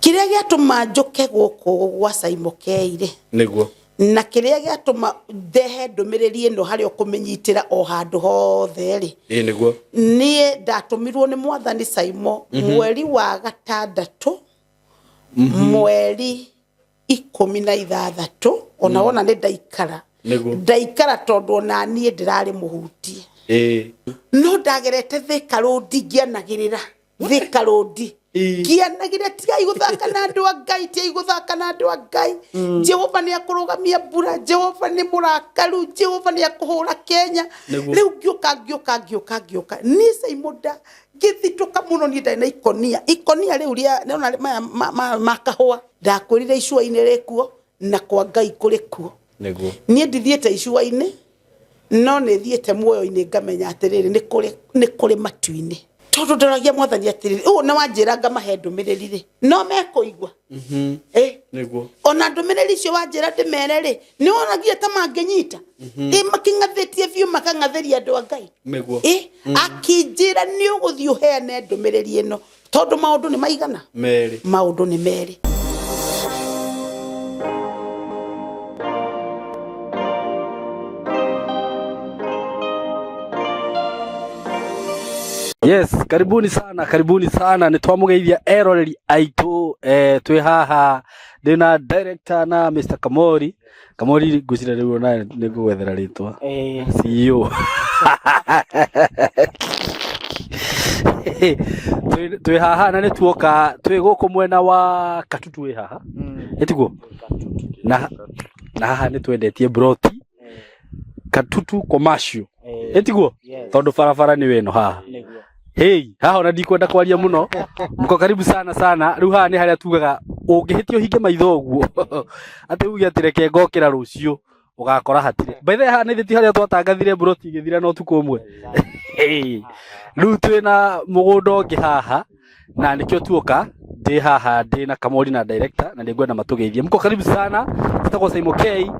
kiria giatuma njuke guku gwa Simon Keire niguo na kiria giatuma ndehe ndumiriri ino hari okumenyitira o handu hothe ri niguo nie ndatumirwo ni mwathani Simon mweri wa gatandatu mweri 16 ona wona ni ndaikara tondu ona nie ndirari muhutie no ndagerete Thika Road ngianagirira Thika Road ngianagirira tigai guthaka na andu a Ngai tigai guthaka na andu a Ngai Jehova ni akurugamia mbura Jehova ni murakaru Jehova ni akuhura Kenya riu ngioka ni Saimoda githituka muno ni ndai na ikonia riu ria nona makahwa ndakwirire icua-ini rikuo na kwa Ngai kuri kuo niguo nie ndithiete icua-ini no ni thiete muoyo-ini ngamenya atiriri ni kuri matu-ini tondu ndoragia mwathani atiriri na wanjira ngamahe ndumiriri ri no mekuigwa niguo ona ndumiriri cio wanjira ndimere ri ni wonagia ta mangenyita makingathetie view makangatheria andu a Ngai niguo akinjira ni uguthio heane ndumiriri ino tondu maundu ni maigana meri maundu ni meri. Yes, karibuni sana nitwamugeithia eroreri aitu twi haha ndina director na Mr. Kamori ngwicira riu na ningugwethera ritwa CEO twi haha na nituoka twi guku mwena wa Katutu wi haha etiguo na haha nitwendetie broti Katutu commercial etiguo tondu barabara ni weno haha haha ona ndikwenda kwaria muno mko karibu sana riu haha ni haria tugaga ungihitio hinge maitho uguo ati ugi atireke ngokira rucio ugakora hatire by the haha ni thiti haria twatangathire broti igithira no tuko umwe riu twina mugunda ungi haha na nikio tuoka ndi haha ndi na Kamori na director na ndigwenda matugeithie mko karibu sana tutako Simon K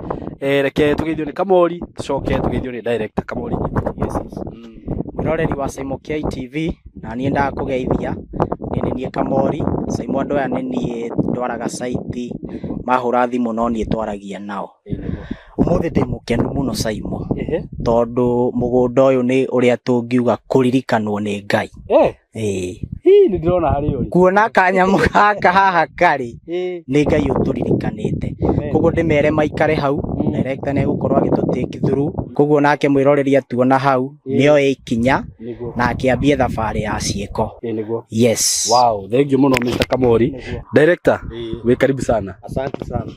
reke tugeithio ni Kamori tucoke tugeithio ni director Kamori. Yes. Muroreri wa Simon K TV na nie ndakugeithia nie Kamori Simon ndo ya nie ndwaraga site mahura thimu no nie twaragia nao umuthi ndi mukenu muno Simon tondu mugunda uyu ni uria tungiuga kuririkanwo ni Ngai ni ndirona hari uri kuona kanyamu gaka haha kari ni Ngai uturirikanite koguo ndimere maikare hau director ne gukorwa agitutake through koguo nake mwiroreri atuona hau nio ikinya na akiambia thabari ya cieko yes. Wow, thank you muno Mr. Kamori director we karibu sana. Asante sana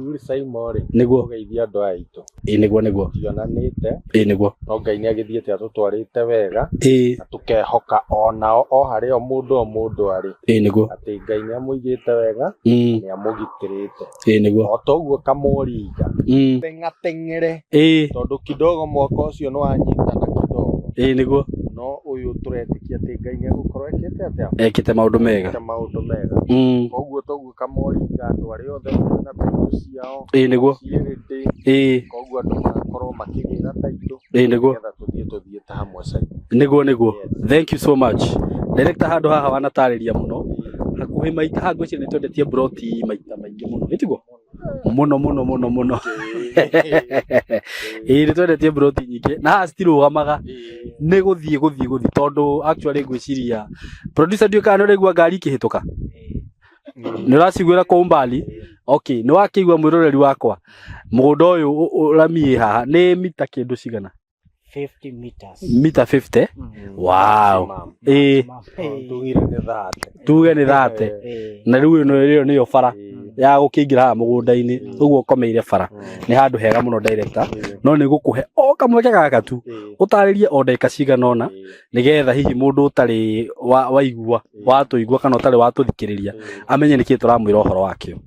uri Simon niguo geithia andu aitu niguo tionanite niguo no Ngai ni agithiete atutwarite wega na tukehoka onao o hari o mundu ari niguo ati Ngai ni amuigite wega ni amugitirite niguo o toguo Kamori teng'ere tondu kidogo mwaka ucio no anyitana kidogo niguo no uyu turetikia ati Ngai ni agukorwo ekite atia ekite maundu mega koguo toguo Kamori andu ari othe na bintu ciao niguo koguo andu makorwo makigira taitu niguo tuthie ta hamwe niguo thank you so much director handu haha wanatariria muno hakuhi maita ha ngwicira nitwendetie broti maita maingi muno nitiguo muno nitwendetie broti nyingi na haha citirugamaga ni guthie tondu actually ngwiciria producer ndio kana regua ngari ikihituka ni uraciguira kwa umbali okay ni wakigwa mwiroreri wakwa mugunda uyu uramie haha ni mita kindu cigana 50 meters mita 50 wow tuge ni 30 na riu ino niyo bara ya gukingira ha mugunda-ini uguo komeire bara ni handu hega muno director no ni gukuhe o kamweke gaka tu utaririe o ndeka cigana ona nigetha hihi mundu utari waigua watuigua kana utari watuthikiriria amenye niki turamwira uhoro wakio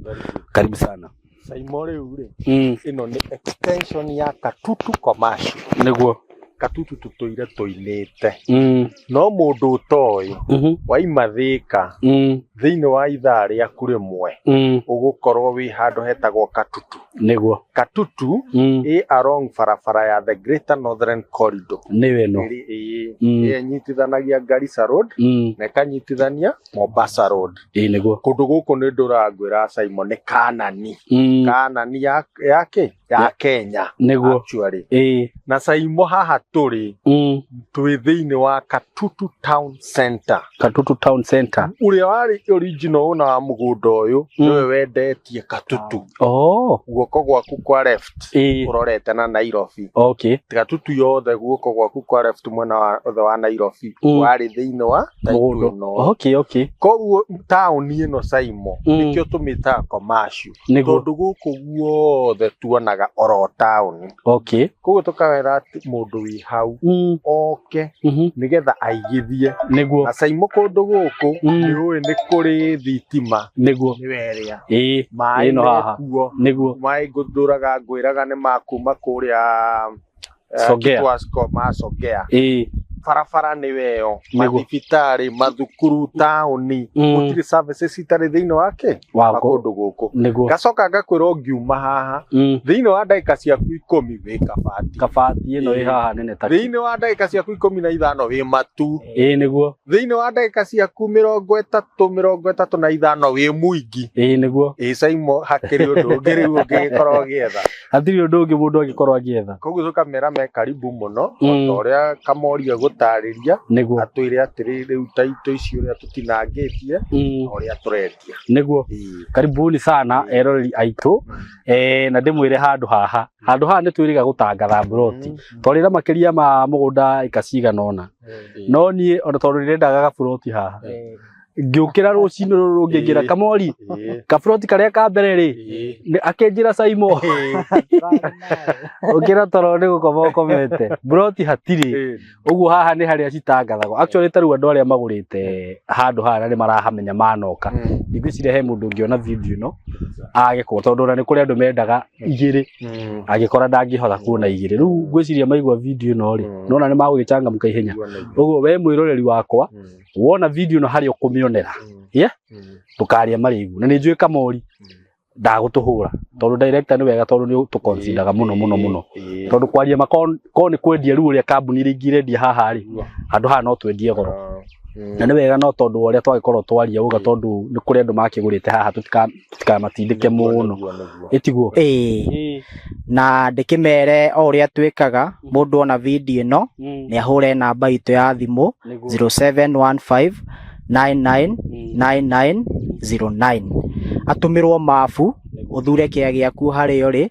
karibu sana Simon riu ino ni extension ya Katutu commercial niguo Katutu tutoire toinete no mundu utoy waima Thika thiini wa ithaa riaku rimwe ugukorwo wi handu hetagwo Katutu niguo Katutu along barabara ya the Greater Northern Corridor niwe no nyitithanagia Garissa Road na kanyitithania Mombasa Road niguo kundu guku ni ndurangwira Simon ni Kanani yake ya Kenya niguo actually na Saimo haha turi twi thiini wa Katutu Town Center uria wari original una wa mugunda uyu niwe wendetie Katutu guoko gwaku kwa left urorete na Nairobi Katutu yothe guoko gwaku kwa left mwena wa Nairobi wari thiini wa Taituno koguo town ino Saimo nikio tumita commercial tondu guku guothe tuonaga oro town koguo tukawera ati mundu wi hau nigetha aigithie na Saimo kundu guku niwe ni kuri thitima niguo niweria mai no haha niguo mai nguduraga ngwiraga ni makuma kuria Sogea barabara ni weo mathibitari mathukuru tauni gutiri services itari thiini wake makundu guku gacoka ngakwira ngiuma haha thiini wa ndagika ciaku 10 wi kabati ino wi haha nene ta thiini wa ndagika ciaku 15 wi matu niguo thiini wa ndagika ciaku 35 wi muingi niguo Saimo hakiri undu ngiri ungikorwo gietha hatiri undu ungi mundu agikorwo agietha koguo tukamera me karibu muno otoria kamoria gutariria atwire atiri riu taito icio uria tutinangitie oria turendia niguo karibuni sana eroreri aitu na ndimwire handu haha nitwiriga gutangatha broti twarira makiria ma mugunda ikacigana no nie ona tondu nirendaga broti haha ngiukira rucino rungingira kamori kabroti karia ka mbere ri akenjira Saimo ukira toro ni gukoma komete broti hatiri uguo haha ni haria citangathagwo actually taru andu aria magurite handu haha ni marahamenya manoka ngwicire he mundu ngiona video no agiko tondu na ni kuri andu mendaga igiri agikora ndangihotha kuona igiri riu ngwiciria maigwa video no ri nona ni magugicanga mukaihenya uguo we mwiroreri wakwa wona video no hari ukumionera tukaria marigu na ninjui kamori ndagutuhura tondu director ni wega tondu ni tukonsidaga muno tondu kwaria makon ni kwendia riu ria kambuni ringirendia haha ri andu haha no twendie goro na ni wega no tondu uria twagikorwo twaria uga tondu ni kuri andu makigurite haha tutikamatindike muno itiguo na ndikimere o uria twikaga mundu ona video no ni ahure namba itu ya thimu 0715 999909 atumirwo mafu uthure kia giaku hari uri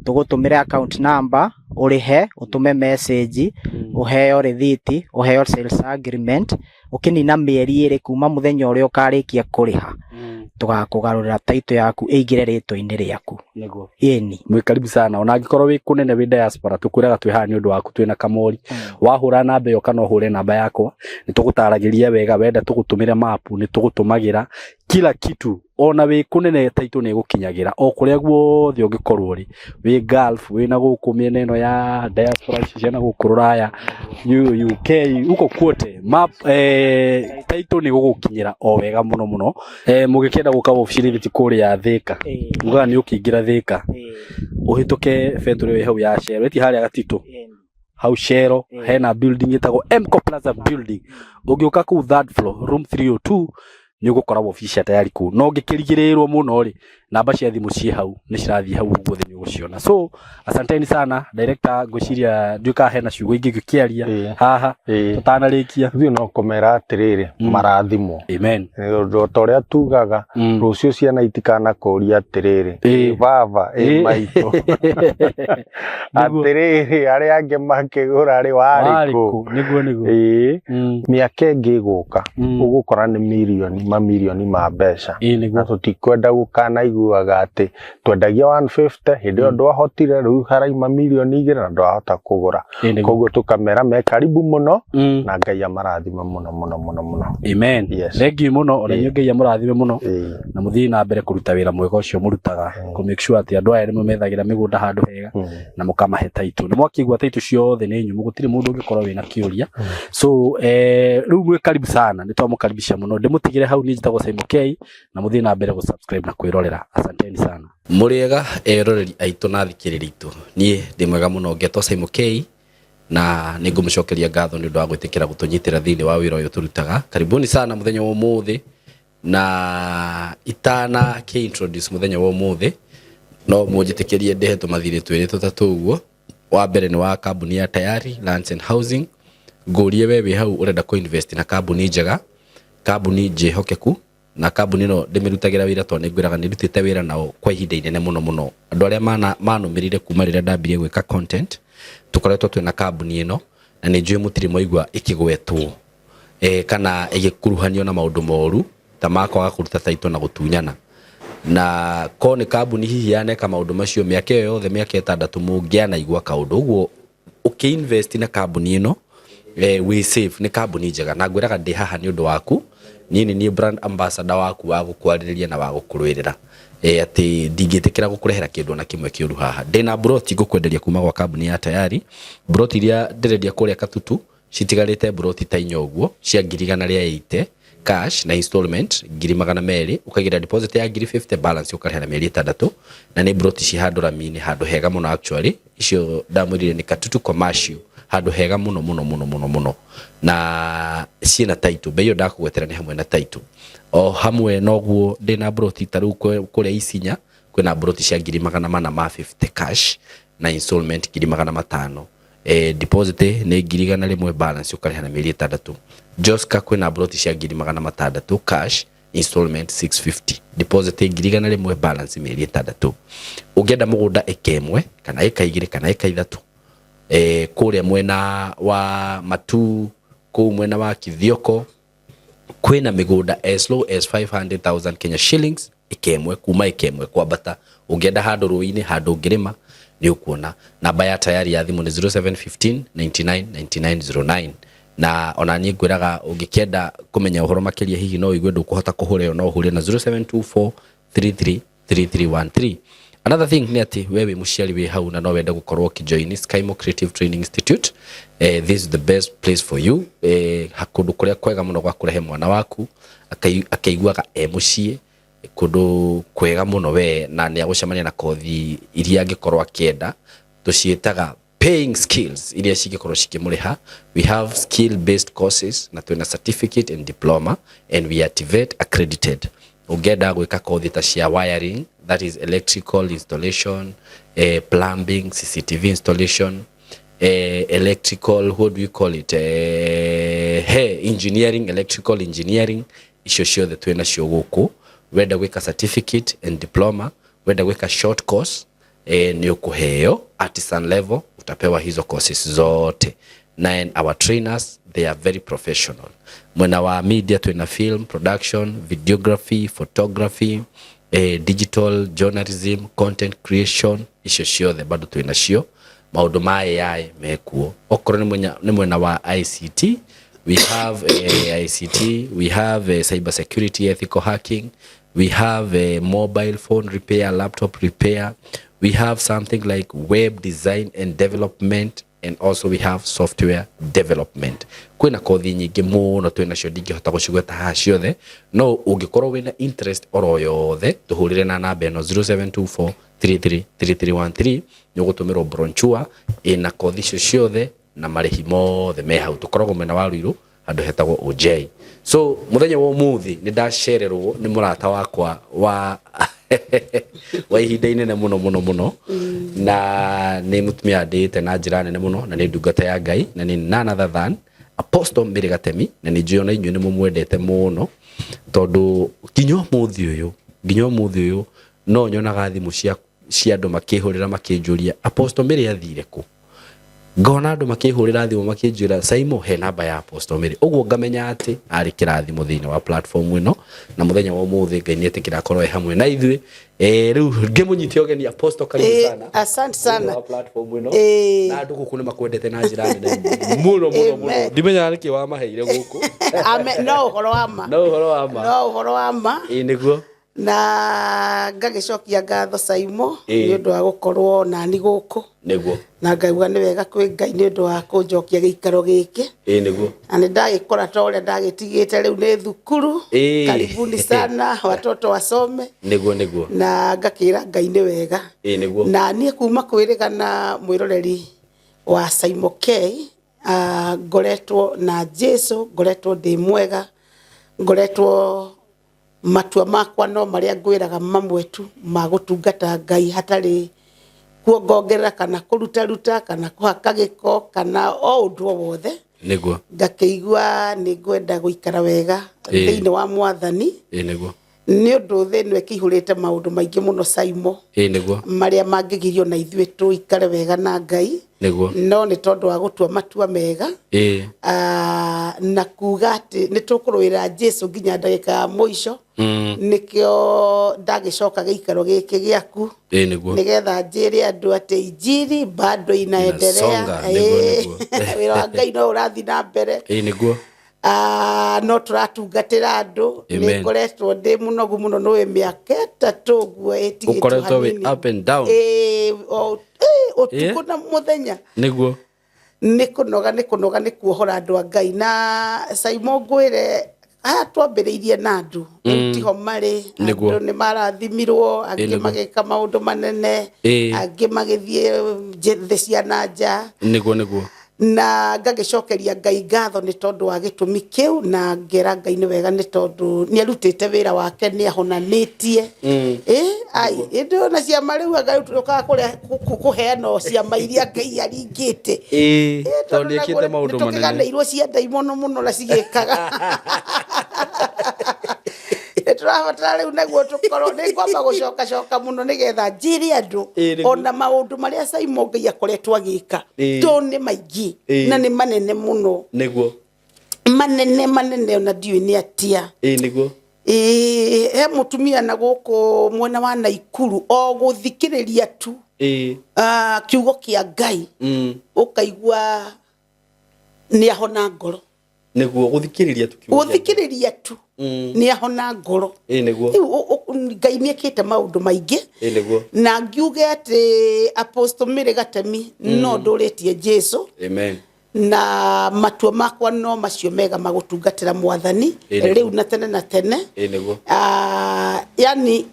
tugutumira account number urihe utume message uheo receipt uheo sales agreement ukinina mieri iri kuma muthenya uria ukarikia kuriha tugakugarurira taito yaku igire ritwa-ini riaku niguo mwi karibu sana ona angikorwo wi kunene wi diaspora tukwiraga twi haha ni undu waku twina kamori wahura namba iyo kana uhure namba yakwa ni tugutaragiria wega wenda tugutumira mapu ni tugutumagira kila kitu ona wi kunene taito ni gukinyagira o kuria guothe ungikorwo ri wi Gulf wi na guku miena ino ya diaspora ciana guku Ruraya UK uko kwote map taito ni gugukinyira o wega muno mugikenda guka officially viti kuria Thika uga ni ukiingira Thika uhituke fetore we hau ya share eti hari agatito hau share hena building itago Mco Plaza building ugiuka ku third floor room 302 ni ugukora official tayari ku no ngikirigirirwo muno ri namba cia thimu cie hau ni cirathie hau guothe ni uguciona so asanteni sana director ngwiciria nduka hena ciugo ingi ngikiaria haha tutanarikia thio no komera atiriri marathimo amen ndo toria tugaga rucio ciana itikana kuria atiriri baba maito atiriri ari ange makigura ari wariku niguo miaka ingiguka ugukora ni mamilioni ma mbeca na tutikwenda gukana waiguaga ati twendagia 150 hindi yo ndwahotire riu haraima milioni 2 na ndwahota kugura koguo tukamera me karibu muno na Ngai amarathime muno. Amen. Thank you muno ona Ngai amurathime muno na muthii na mbere kuruta wira mwega ucio murutaga ku make sure ati andu aya ni mumethagira migunda handu hega na mukamahe title ni mwakigwa title ciothe ni nyumu gutiri mundu ungikorwo wina kiuria so riu mwe karibu sana ni twamukaribisha muno ndimutigire hau ni njitagwo Simon K na muthii na mbere gu subscribe na kwirorera asanteni sana muriega eroreri aitu na thikiriri itu nie ndi mwega muno ngetwo Simon K na ningumucokeria ngatho ni undu wa gwitikira gutunyitira thini wa wira uyu turutaga karibuni sana muthenya wa umuthi na itana ke introduce muthenya wa umuthi no mujitikirie ndeheto mathire twiri tutatu uguo wa mbere ni wa kambuni ya Tayari Lands and Housing ngurie wewe hau urenda ko invest na kambuni njega kambuni njihokeku na kambuni no ndimirutagira wira to ningwiraga nirutite wira nao kwa ihinda inene muno andu aria manumirire kuma rira ndambire gwika content tukoretwo twina kambuni ino na ni njui mutiri moigwa ikigwetwo kana igikuruhanio na maundu moru ta makwaga kuruta taito na gutunyana na ko ni kambuni hihi yaneka maundu macio miaka yothe miaka 6 mungiana igwa kaundu uguo ukiinvest na kambuni ino we save ni kambuni njega na ngwiraga ndi haha ni undu waku nini ni brand ambassador waku wa gukwariria na wa gukurwirira ati ndingitikira gukurehera kindu na kimwe kiuru haha ndina broti gukwenderia kuma gwa kambuni ya Tayari broti iria ndirendia kuria Katutu citigarite broti ta inyoguo cia 180 cash na installment 200 ukagira deposit ya 50 balance ukarehera mieri 6 na ni broti ci handu ramini handu hega muno actually icio ndamurire ni Katutu commercial handu hega muno na ciina title beyo ndakugwetera ni hamwe na title o hamwe noguo ndina broti taru kuria Isinya kwina broti cia 450 cash na installment 500 deposit ni 100 balance ukarehera mieri 6 Joska kwina broti cia 600 cash installment 650 deposit 100 balance mieri 6 ugenda mugunda ekemwe kana ekaigire kana ekaithatu kuria mwena wa Matu ku mwena wa Kithioko kwina migunda as low as 500,000 Kenya shillings ikemwe kuma ikemwe kwambata ungenda handu ruini handu ngirima ni ukuona namba ya Tayari ya thimu ni 0715 99 9909 na ona ni ngwiraga ungikenda kumenya uhoro makiria hihi no igwe ndukuhota kuhura no uhure na 0724 33 3313 Another thing ni ati wewe muciari we hau na no wenda gukorwo kijoin Skymo Creative Training Institute this is the best place for you hakundu kuria kwega muno gwa kurehe mwana waku akaiguaga mucie kundu kwega muno we na ni agucemania na kothi iria angikorwo akienda tucietaga paying skills iria cigikorwo cikimuriha we have skill based courses na twina certificate and diploma and we are TVET accredited ugenda gwika kothi ta cia wiring that is electrical installation plumbing CCTV installation electrical what do you call it engineering electrical engineering icio ciothe twina cio guku wenda gwika certificate and diploma wenda gwika short course ni ukuheo artisan level utapewa hizo courses zote na our trainers they are very professional mwena wa media twina film production videography photography digital journalism content creation icio ciothe bado twina cio maundu ma AI mekuo okorwo ni mwena wa ICT we have ICT we have cyber security ethical hacking we have mobile phone repair laptop repair we have something like web design and development and also we have software development kwina kothi nyingi muno twina cio ndingihota gucigweta ha ciothe no ungikorwo wina interest oro yothe tuhurire na namba eno 0724 33 3313 nigutumirwo bronchua ina kothi cio ciothe na marihi mothe me hau tukoragwo mena wa Ruiru handu hetagwo OJ so muthenya wa umuthi ni ndacererwo ni murata wakwa wa wa ihinda inene muno na ni mutumia ndite na njira nene muno na ni ndungata ya Ngai na ni none other than Apostle Mbirigatemi na ni njiona inyuĩ ni mumwendete muno tondu nginya umuthi uyu no nyonaga thimu cia andu makihurira makinjuria Apostle Mbiri athire ku ngona andu makihurira thimu makinjira Saimo he namba ya Apostle Mary uguo ngamenya ati ari kirathimo thiini wa platform ino na muthenya wa umuthi Ngai nietikira korwo hamwe na ithui riu ngimunyite ogeni Apostle karibu sana asante sana wa platform ino na andu guku ni makwendete na njira nene muno ndimenya ari ki wa maheire guku no horo wa ma niguo na ngagicokia ngatho Saimo ni undu wa gukorwo na ni guku niguo na ngauga ni wega kwi Ngai ni undu wa kunjokia giikaro giki niguo ani ndagikora ta uria ndagitigite riu ni thukuru karibuni sana watoto wasome niguo na ngakira Ngai ni wega niguo na nie kuma kwirigana mwiroreri wa Saimo K ngoretwo na Jesu ngoretwo ndi mwega ngoretwo matua makwa no maria ngwiraga mamwetu magutungata Ngai hatari kuongerera kana kuruta kana kuhaka giko kana o undu wothe niguo ngakeigua ni ngwenda guikara wega thiini wa mwathani niguo ni undu thini ekihurite maundu maingi muno Saimo niguo maria mangigirio na ithui tuikare wega na Ngai niguo no ni tondu wa gutua matua mega na kuga ati ni tukurwira Jesu nginya ndagika ya muico nikio ndagicoka giikaro giki giaku nigetha njire andu ati injiri bado inaendelea wira wa Ngai no urathi na mbere niguo no turatungatira andu ni ngoretwo ndi munogu muno no miaka 3 guo etigite ukoretwo up and down utuku na muthenya niguo nikunoga ni kuohora andu a Ngai na Saimo ngwire twambiriirie na andu tiho mari andu ni marathimirwo angi mageka maundu manene angi magithie thĩ cia nanja niguo na ngagicokeria Ngai ngatho ni tondu wa gitumi kiu na ngera Ngai ni wega ni tondu ni arutite wira wake ni ahonanitie indo na cia mariu Ngai tuka kuheana cia mairia Ngai aringite tondu ekite maundu manene tukiganirwo cia ndaimono muno na cigikaga turabatara riu naguo tukorwo ni ngwamba gucoka muno nigetha njiri andu ona maundu maria Saimo Ngai akoretwo agika to ni maingi na ni manene muno niguo manene ona ndiu ni atia niguo he mutumia na guku mwena wa Naikuru o guthikiriria tu kiugo kia Ngai ukaigua ni ahona ngoro niguo guthikiriria tu ni ahona ngoro niguo Ngai ni ekite maundu maingi niguo na ngiuge ati Apostle Mary Gatemi no nduritie Jesu amen na matua makwa no macio mega magutungatira mwathani riu na tene niguo yani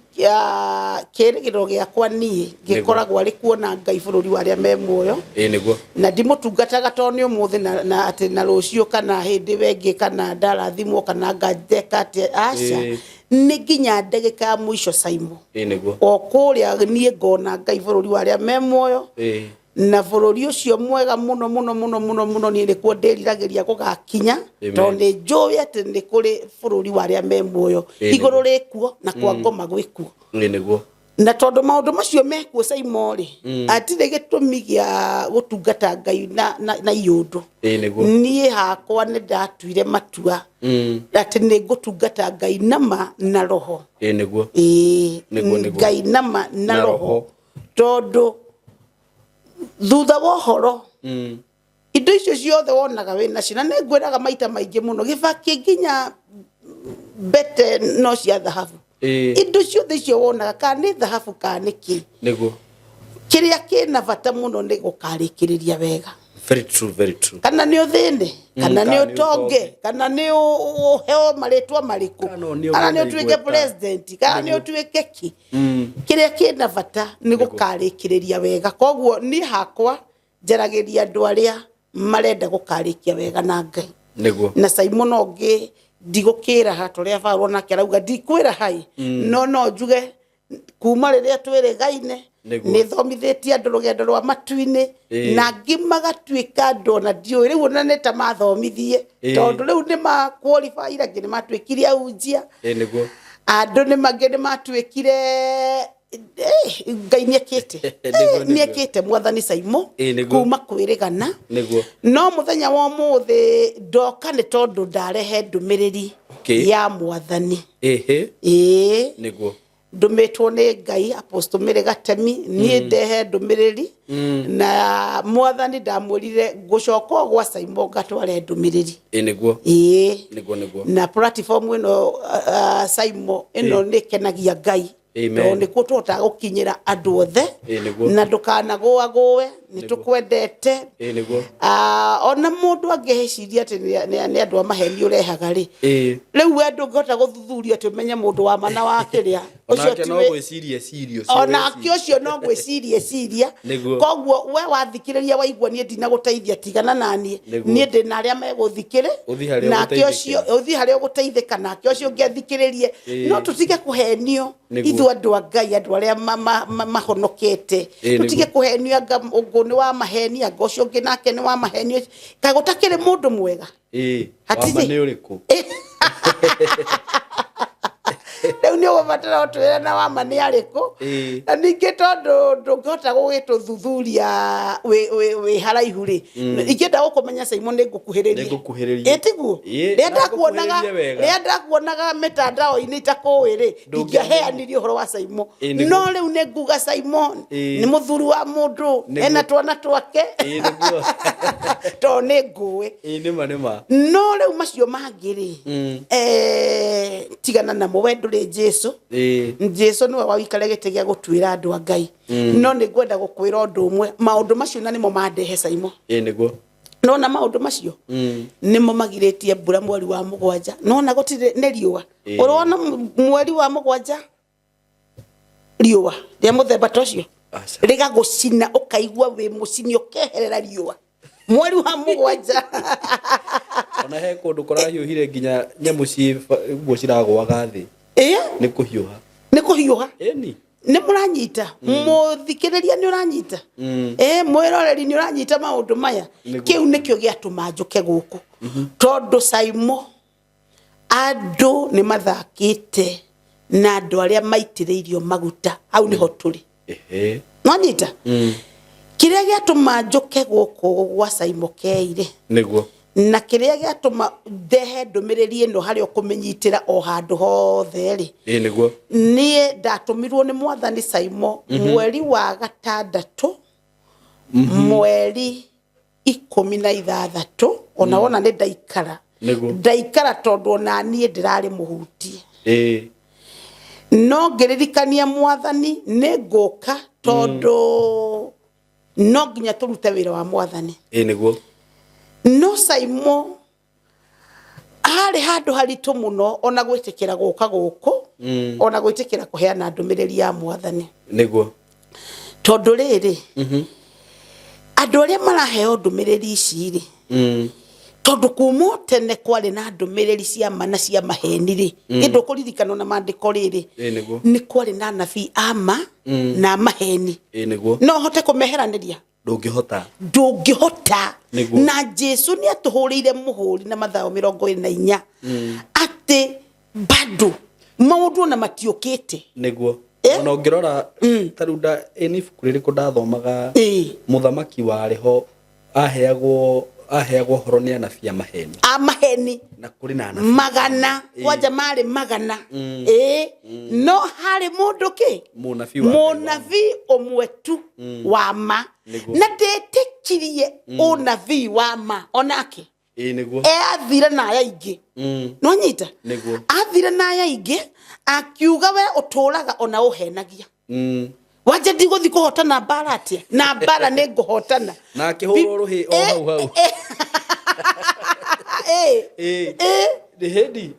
kirigiro giakwa nie gikoragwo ari kuona Ngai bururi wa aria me muoyo niguo na ndimutungataga toni umuthi na ati na rucio kana hindi wengi kana ndarathimwo kana ngajeka ati aca ni nginya ndagika ya muico Saimo niguo o kuria nie ngona Ngai bururi wa aria me muoyo na bururi ucio mwega muno ni rikuo ndiriragiria gugakinya tondu njui ati ni kuri bururi wa aria me muoyo iguru rikuo na kwa ngoma gwikuo niguo na tondu maundu macio mekuo Saimo ri atire gitumi gia gutungata Ngai na iundu nie hakwa ni ndatuire matua ati ni gutungata Ngai nama na roho niguo Ngai nama na roho tondu thutha wa horo indo icio ciothe wonaga wina cio na ni ngwiraga maita maingi muno gibaki nginya bete no cia dhahabu indo ciothe icio wonaga kana ni dhahabu kana ni ki niguo kiria kina bata muno ni gukarikiriria wega very true kana ni uthini kana ni utonge kana ni uheo maritwa mariku kana ni utuike president kana ni utuike ki kiria kina bata ni gukarikiriria wega koguo ni hakwa njaragiria andu aria marenda gukarikia wega na Ngai niguo na Saimo nongi ndigukira hatoria farwo na kirauga ndikwira hai no njuge kuma riria twirigaine ni thomithitie andu rugendo rwa matuini na ngimagatuika andu na ndiu riu na neta mathomithie tondu riu ni ma qualify ira ngi ni matuikire aunjia niguo andu ni mangi ni matuikire ngai niekite mwathani Saimo kuma kwirigana no muthenya wa muthi ndoka ni tondu ndarehe ndumiriri ya mwathani niguo ndumitwo ni ngai apostle Mary Gatemi nie ndehe ndumiriri na mwathani ndamwirire gucoka gwa Saimo gatware ndumiriri niguo na platform ino Saimo ino nikenagia ngai to nikuo tota gukinyira andu othe na ndukanagũagũe nitukwendete ona mundu angehiciria ati ni andu amaheni urehaga ri riu andu ngota guthuthuria ati menye mundu wa mana wake ria ucio no gwiciria serious ona ucio no gwiciria koguo we wathikiriria waigua nie ndina guteithia tigana nanie nie ndina aria meguthikire na ucio uthi haria uguteithika na ucio ngethikiririe no tutige kuhenio ithu andu a ngai andu aria mahonokete tutige kuhenio ngoni wa maheni anga ucio ngi nake ni wa maheni ka gutakire mundu mwega wama ni uriku leo ni wabatara otwera na wama ni ariku na ninge tondu ndungihota gugituthuthuria we haraihu ri ingenda gukumenya Saimo ni ngukuhiriria etiguo renda kuonaga mitandao ini itakuwi ri ingiheanirie uhoro wa Saimo no riu ni nguga Saimo ni muthuri wa mundu ena twana twake to ni nguwi nima no riu macio mangiri tigana na wendo ri Jesu Jesu niwe wawikare gite gia gutwira andu a ngai no ni ngwenda gukwira undu umwe maundu macio na nimo mandehe Saimo niguo no na maundu macio nimo magiritie mbura mweri wa mugwanja no na gutire ne riua urona mweri wa mugwanja riua ria muthemba tocio riga gucina ukaigua wi mucini ukeherera riua mweri wa mugwanja ona he kundu kurahiuhire nginya nyamu guo ciragwaga thi ni kuhiuha ni muranyita muthikiriria ni uranyita mwiroreri ni uranyita maundu maya kiu nikio giatuma njuke guku tondu Saimo andu ni mathakite na andu aria maitiriirio maguta au niho turi mwanyita kiria giatuma njuke guku gwa Saimo keire niguo na kiria giatuma ndehe ndumiriri ino hari okumenyitira o handu hothe ri niguo nie ndatumirwo ni mwathani Saimo mweri wa gatandatu mweri 16 ona wona ni ndaikara tondu ona nie ndirari muhutie no ngiririkania mwathani ni nguka tondu no nginya turute wira wa mwathani niguo no Saimo ari handu haritu muno ona gwitikira guka guku ona gwitikira kuheana ndumiriri ya mwathani niguo tondu riri andu aria maraheo ndumiriri ici ri tondu kuma tene kwari na ndumiriri cia mana cia maheni ri indu kuririkana na mandiko riri ni kwari na nabii ama na maheni niguo no hote kumeheraniria ndungihota na Jesu ni atuhurire muhuri na mathayo 24 ati bado maundu na matiukite niguo ona ungirora taruda eni fukuriri ko ndathomaga muthamaki wariho aheagwo horo ni anabia maheni na kuri na anabi magana waja mari magana no hari mundu ki munabii omwetu wa ma na ndetikirie unabii wa ma onake niguo athire na aya ingi no nyita athire na aya ingi akiuga we uturaga ona uhenagia waje ndiguthi kuhotana mbara atia na mbara ni nguhotana na akihurwo ruhi o hau ni hendi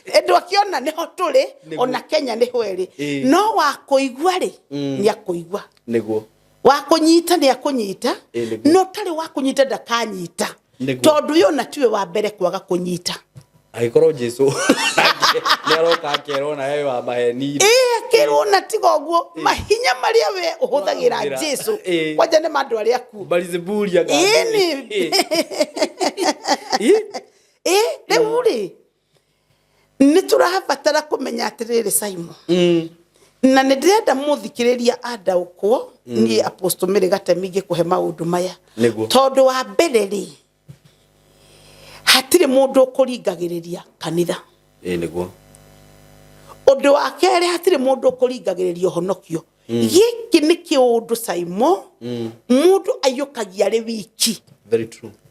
endo akiona niho turi ona Kenya ni hweri no wa kuigwa ri ni akuigwa niguo wa kunyita ni akunyita no tari wa kunyita ndakanyita tondu yo na tiwe wa mbere kwaga kunyita agikoro Jesu ni aroka akero na yeyo wa maheni akero na tigoguo mahinya maria we uhuthagira Jesu kwaja ne mandu aria ku balizeburia ga deuri ni turabatara kumenya atiriri Simon na nä ndä renda må thikä rä ria andaåkwo niä Apostle Mary Gatemi ngä kå he maå maya tondå wa mbere rä hatirä må ndå å kå ringagä rä ria kanitha å ndå wa kerä hatirä må ndå å kå ringagä rä ria honokio gä kä nä kä å ndå Simon må ndå aiyå kagia arä wiki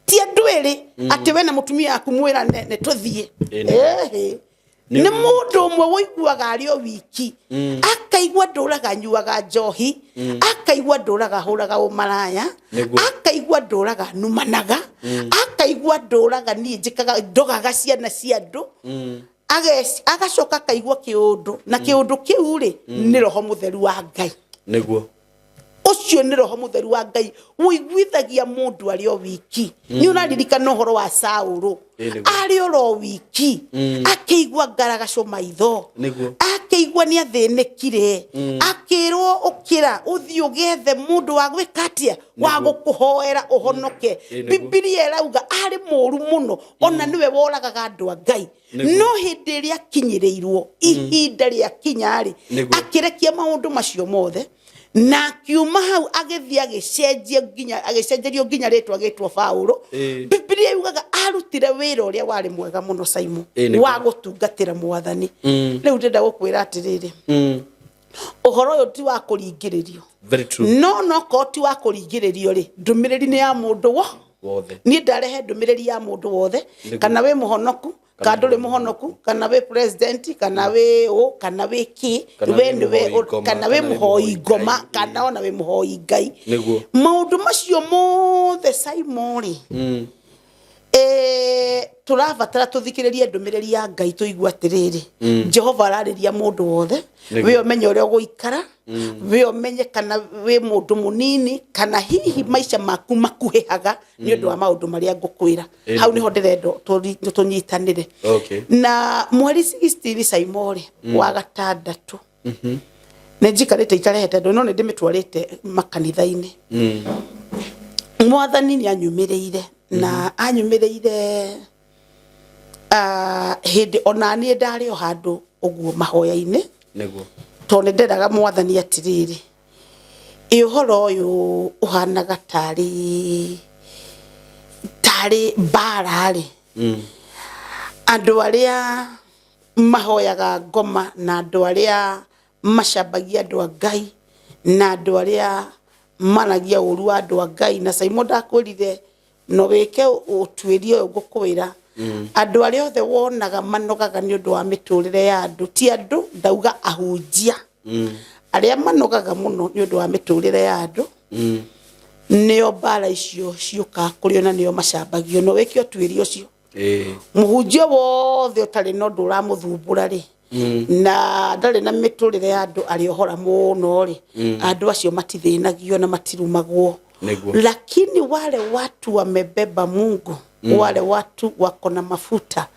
ti andå erä atä we na må tumia aku mwä ra nä tå thiä nä må ndå å mwe woiguaga arä o wiki akaigua ndå raga nyuaga njohi akaigua ndå raga hå raga å maraya akaigua ndå raga numanaga akaigua ndå raga niä njä kaga ndogaga ciana cia andå agacoka akaigua kä å ndå na kä å ndå kä u rä nä roho må theru wa Ngai ucio nä roho må theru wa Ngai woiguithagia må ndå arä o wiki nä å raririkana å horo wa Saũlũ arä o ro wiki akeigua ngaragacå maitho akeigua nä athä nä kire akä rwo å kä ra å thiä å gethe må ndå wa gwä katia wa gå kå hoera å honoke Bibilia ĩrauga arä må ru må no ona nä we woragaga andå a Ngai no hä ndä ä rä a kinyä rä irwo ihinda rä a kinya rä akä rekia maå ndå macio mothe na kiuma hau agithia agicenjerio nginya ritwa gitwo Paulo Biblia yugaga arutire wira uria wari mwega muno Simon wa gutungatira mwathani riu ndenda gukwira atiriri uhoro uyu ti wa kuringiririo no ko ti wa kuringiririo ri ndumiriri ni ya mundu wothe ni ndarehe ndumiriri ya mundu wothe kana we muhonoku kana nduri muhonoku kana we president kana we kana we ki we niwe kana we muhoi ngoma kana ona we muhoi Ngai maundu macio mothe Simon turabatara tuthikiririe ndumiriri ya Ngai tuigua atiriri Jehova arariria mundu wothe we umenye uria guikara we umenye kana we mundu munini kana hihi maisha maku makuhihaga ni undu wa maundu maria ngukwira hau niho ndirendo tunyitanire na mweri 16 Simon wa gatandatu ne njikarite ikarehete no ndimitwarite makanitha-ini mwathani ni anyumireire na anyumireire hindi onani ndari o handu uguo mahoya-ini niguo to ne nderaga mwathani atiriri ihoro uyu uhanaga tari barari andu aria mahoyaga ngoma na andu aria macambagia andu a Ngai na andu aria managia uru andu a Ngai na Simon ndakwirire no weke utwirie ngukwira andu aria othe wonaga manogaga ni undu wa miturire ya andu ti andu ndauga ahunjia aria manogaga muno ni undu wa miturire ya andu nio bara icio ciuka kuriona nio macambagio no weke utwirie ucio muhunjia wothe utari no nduramuthumbura ri na ndari na miturire ya andu ari ohora muno ri andu acio matithinagio na matirumagwo lakini wale watu wamebeba Mungu wale watu wako na mafuta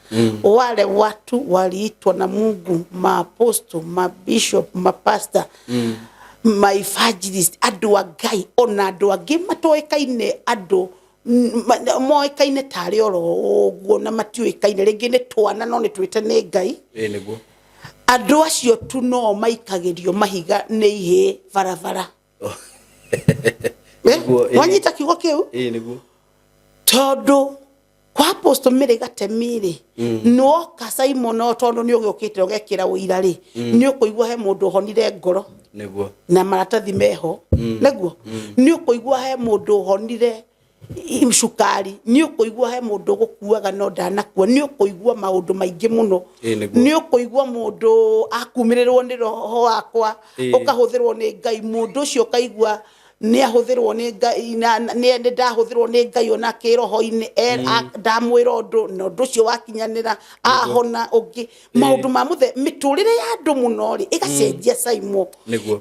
wale watu waliitwa na Mungu maaposto mabishop mapasta maevangelist andu a Ngai ona andu angi matoekaine andu moekaine tari oro uguo na matioekaine ringi ni twana no ni twite ni Ngai niguo andu acio tu no maikagirio mahiga ni ihe barabara wanyita kiugo kiu niguo tondu kwa Apostle Mary Gatemi ri no ka Simon no tondu ni ugiukite ugekira uira ri ni ukuigua he mundu honire ngoro niguo na maratathi meho niguo ni ukuigua he mundu honire imshukari ni ukuigua he mundu gukuaga no ndanakua ni ukuigua maundu maingi muno ni ukuigua mundu akumirirwo ni roho wakwa ukahuthirwo ni Ngai mundu ucio kaigua ni ahuthirwo ni Ngai ni ndahuthirwo ni Ngai ona kiroho-ini ndamwira undu no nducio wakinyanira ahona ungi maundu ma muthe miturire ya andu muno ri igacenjia Simon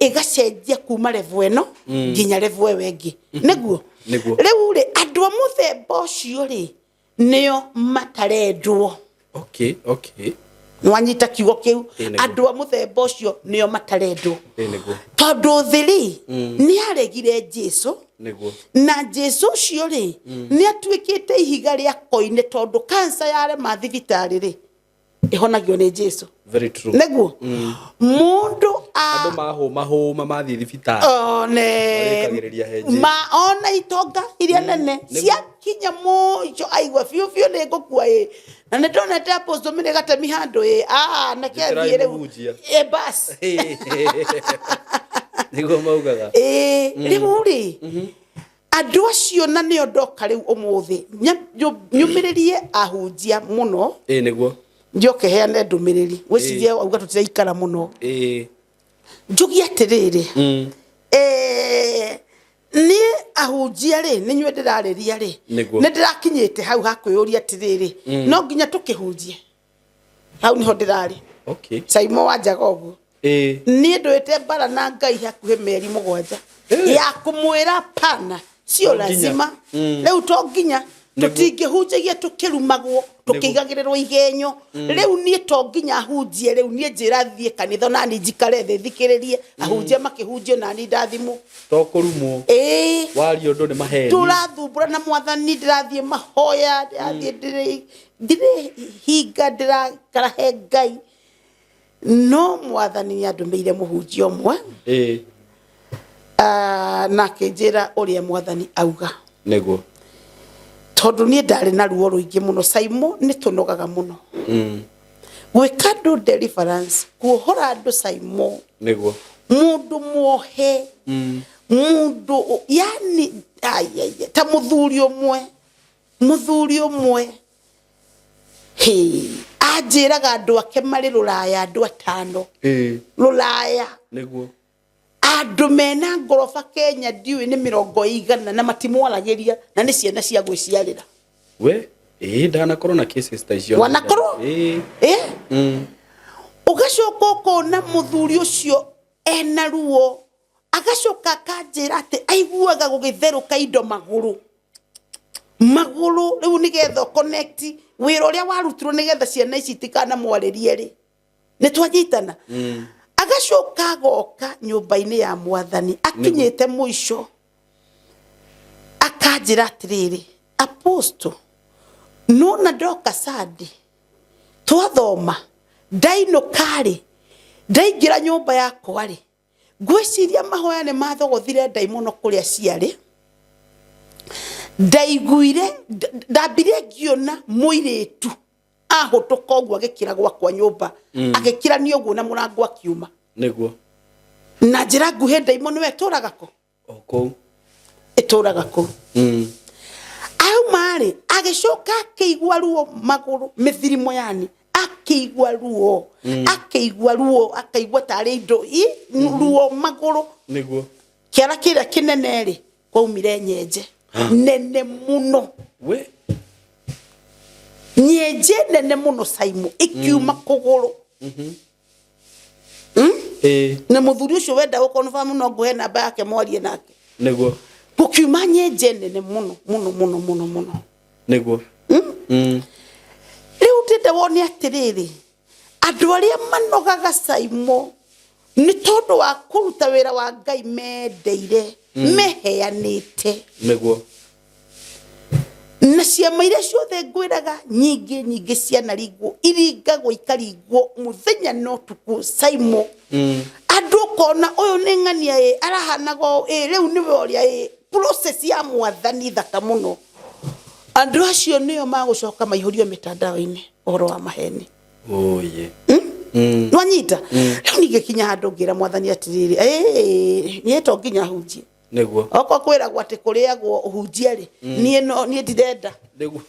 igacenjia kuma level eno nginya level wengi niguo riu ri andu a muthemba ucio ri nio matarendwo nwanyita kiugo kiu andu a muthemba ucio nio matarendwo tondu thiri ni aregire Jesu na Jesu ucio ri ni atwikite ihiga ria koine tondu cancer yare mathibitari ri ihonagio ni Jesu. Very true. Neguo mundu andu mahuma mathi thibitari ona itonga iria nene cia kinya mojo aigwa fiu ni ngukua na ne ndonete apostle mine gatemi handu na kiathie riu bas nigo maugaga riu ri andu acio na nio ndoka riu umuthi nyumiririe ahunjia muno niguo njoke heane ndumiriri wicirie auga tutiraikara muno njugi atiriri ni ahunjia ri ni nywe ndirariria ri ni ndirakinyite hau hakwiyuria atiriri no nginya tukihunjie hau niho ndirari Saimo wajaga uguo ni ndwite bara na Ngai hakuhe meri 7 ya kumwira pana sio lazima leo to nginya tutingihunjagia tukirumagwo tukigagirirwo igenyo riu nie to nginya ahunjie riu nie njira thie kanitha na ni njikare thi thikiririe ahunjia makihunjio na ni ndathimu to kurumwo wari undu ni maheni turathumbura na mwathani ndirathie mahoya ndirathie ndire hinga ndirakara he Ngai no mwathani ni andumeire muhunjio mwe na kinjira uria mwathani auga neguo tondu ni ndari na ruo ruingi muno Saimo ni tunogaga muno gwika andu deliverance kuhora andu Saimo neguo mundu muohe mundu yani ta muthuri umwe ajiraga andu ake mari ruraya andu 5 ruraya neguo andu mena ngorofa Kenya ndiwi ni 100 na matimwaragiria na ni ciana cia gwiciarira we ndana corona cases ta icio wanakorwo ugacoka ukona muthuri ucio ena ruo agacoka kanjira ati aiguaga gugitheruka indo maguru riu nigetha connect wira uria warutirwo nigetha ciana ici tikana mwaririe ri ni twanyitana agacoka agoka nyumba-ini ya mwathani akinyite muico akanjira atiriri apostle no na ndoka sadi twathoma ndainukari ndaingira nyumba yakwa ri gwiciria mahoya ni mathogothire ndaimono kuria ciari ndaiguire ndambire ngiona muiritu ahutuka ogwo agikira gwakwa nyumba agikira ni ogwo na murango akiuma neguo na njira nguhe ndaimono we turaga ko oko ituraga ko au mari agicoka akigwa ruo maguru mithirimo yani akigwa ruo akaigwa tari indo ruo maguru neguo kiara kira kinene ri kwaumire nyenje nene muno we nyenje nene muno Saimo ikiuma kuguru na muthuri ucio wenda go confirm no nguhe namba yake mwarie nake neguo gukiuma nyenje nene muno neguo riu tinde woni atiriri andu aria manogaga Saimo ni tondu wa kuruta wira wa Ngai mendeire meheanite neguo na ciama iria ciothe ngwiraga nyingi ciana ringwo iringagwo ikaringwo muthenya no tuku Saimo andu kona uyu ni ng'ania arahanago riu niwe oria process ya mwathani thaka muno andu acio nio magucoka maihurio mitandao-ini uhoro wa maheni oye nwanyita riu ningikinya handu ngira mwathani atiriri nie to nginya hunjie neguo oko kwiragwo ati kuriagwo uhunjia ri nie ndirenda neguo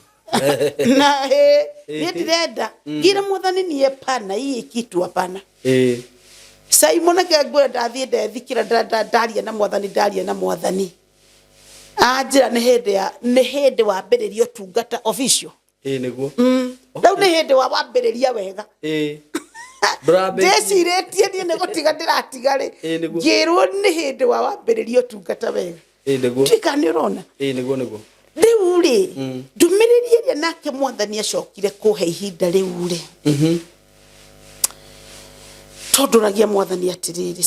na nie ndirenda ngira mwathani nie pana hii kitu hapana Saimo na kagwe ndathie ndethikira ndaria na mwathani ajira ni hindi wa mberirio tungata official neguo ndau ni hindi wa wamberiria wega ndeciretie nie ni gutiga ndiratiga ri ngirwo ni hindi wa wamberirio tungata wega tika ni urona neguo riu ri ndumiriri iria nake mwathani acokire kuhe ihinda riu ri tonduragia mwathani atiriri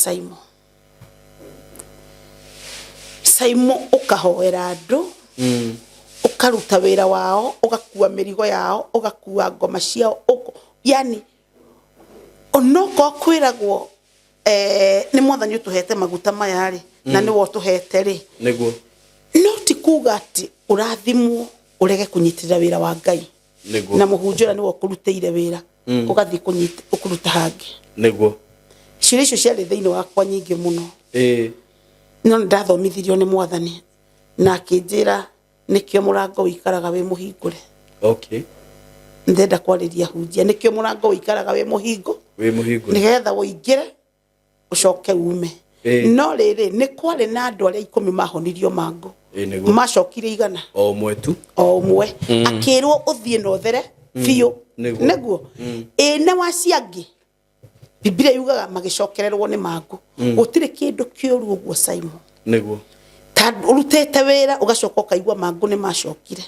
Saimo ukahoera andu ukaruta wira wao ugakua mirigo yao ugakua ngoma ciao yani onoko kwiragwo ni mwathani utuhete maguta maya ri na ni wo tuhete ri niguo no ti kuga ati urathimwo urege kunyitirira wira wa Ngai niguo na muhunjura ni wo kuruteire wira ugathi kunyita ukuruta hangi niguo cirio icio ciarĩ thĩinĩ wakwa nyingĩ mũno no ndathomithirio nĩ mwathani na akĩnjĩra nĩkĩo mũrango wĩikaraga wĩ mũhingũre ndenda kwarĩria hunjia nĩkĩo mũrango wĩikaraga wĩ mũhingo nĩgetha ũingĩre ũcoke ume no rĩrĩ nĩ kwarĩ na andũ arĩa 10 mahonirio mango macokire igana o ũmwe tu o ũmwe akĩrwo ũthiĩ na ũthere biũ nĩguo na waciangĩ Biblia yugaga magicokererwo ni mangu gutire kindu kiuru uguo Simon niguo ta urutete wira ugacoka ukaigwa mangu ni macokire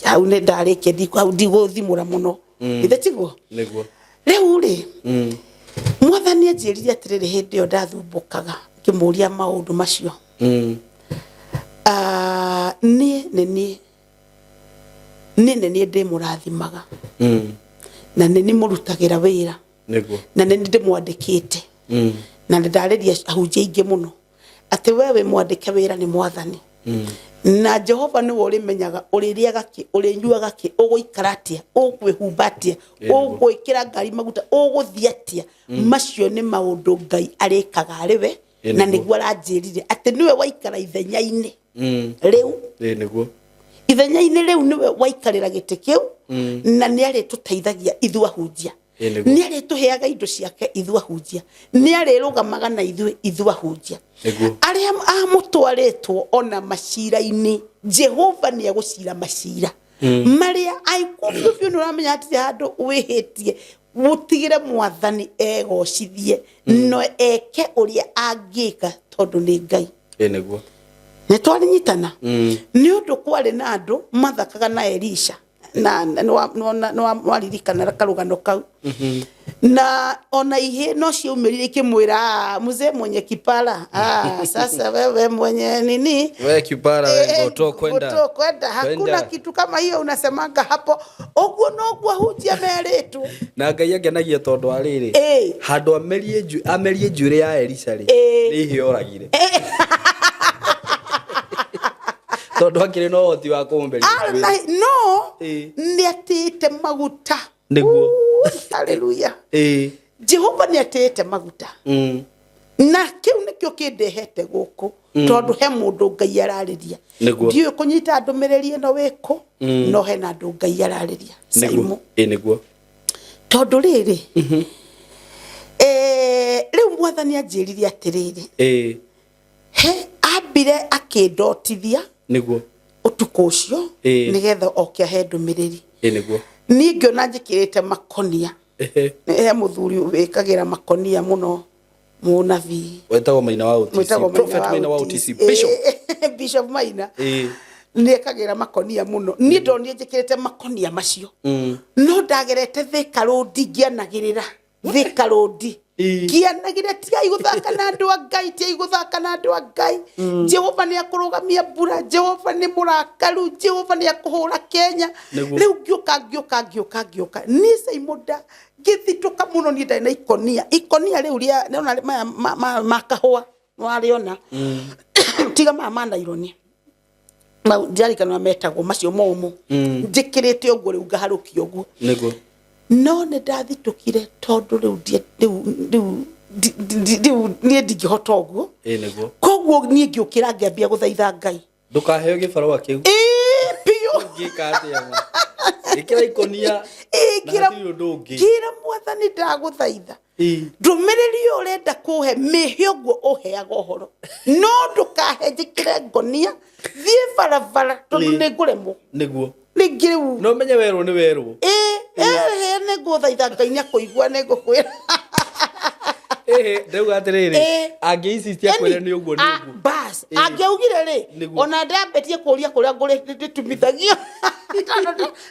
hau ne ndarike ndiguthimura muno ithe tiguo niguo riu ri mwathani anjirire atiriri hindi yo ndathumbukaga kimuria maundu macio ni ndi murathimaga na ni murutagira wira niguo na nindi mwandikite na ndariria ahunjia ingi muno ati wewe mwandike wira ni mwathani na Jehova ni wori menyaga uririaga ki urinyuaga ki uguikara atia ukwihumbatia ugwikira ngari maguta uguthiatia macio ni maundu Ngai arikaga ariwe na niguo aranjirire ati niwe waikara ithenya-ini riu niguo ithenya-ini riu niwe waikarira giti kiu na ni ari tuteithagia ithu ahunjia ni ari tuheaga indo ciake ithu ahunjia ni ari rugamaga na ithu ahunjia aria amutwaretwo ona macira-ini Jehova ni agucira macira maria aikufio ni uramenya ati handu wihitie gutigire mwathani egocithie no eke uria angika tondu ni Ngai niguo ni twarinyitana ni undu kwari na andu mathakaga na Elisha na no waririkana karugano kau na ona ihe no ciumirire ikimwira mzee mwenye kipara sasa wewe mwenye nini wewe kipara wewe kwenda hakuna kitu kama hiyo unasemanga hapo oguo no gwa hujia meretu na Ngai agenagia tondu ariri handu amerie njure ya Elisha ri ni hioragire tondu akiri no hoti wa kumberia no ni atite maguta niguo haleluya Jehova ni atite maguta na kiu nikio kindehete guku tondu he mundu Ngai arariria ndiyo kunyita ndumiriri ino wiku no he na ndu Ngai arariria Simon niguo tondu riri riu mwathani anjirire atiriri he ambire akindotithia niguo utuko ucio nigetha okia he ndumiriri niguo ni ngiona njikirite makonia muthuri wikagira makonia muno munavi wetagwo Maina wa UTC prophet Maina wa UTC bishop Maina ni ekagira makonia muno ni ndoni njikirite makonia macio no ndagerete Thika Road ngianagirira Thika Road kianagire tia iguthaka na andu a Ngai tia iguthaka na andu a Ngai Jehova ni akurugamia mbura Jehova ni murakaru Jehova ni akuhura Kenya riu ngioka ni Saimoda githituka muno ni ndai na ikonia riu ria nona makahua wariona tiga mama ironia ma jarikana metagwo macio momo njikirite oguo riu ngaharuki oguo niguo no ne ndathitukire tondu riu ni ndingihota oguo niguo koguo ni ngiukira ngiambia guthaitha Ngai ndukaheo gibarua kiu pio ngikatia ikira ikonia kira mwathani ndaguthaitha ndumiriri urenda kuhe mihe oguo uheaga uhoro no ndukahe njikire ngonia thie barabara tondu ni nguremwo niguo ningiriu no menye werwo ni werwo ne guthaitha Ngai nya kuigua ne ngukwira ndeu atiriri angiisistia kwire ni uguo bas angiugire ri ona ndambetie kuria kuria nguri nditumithagia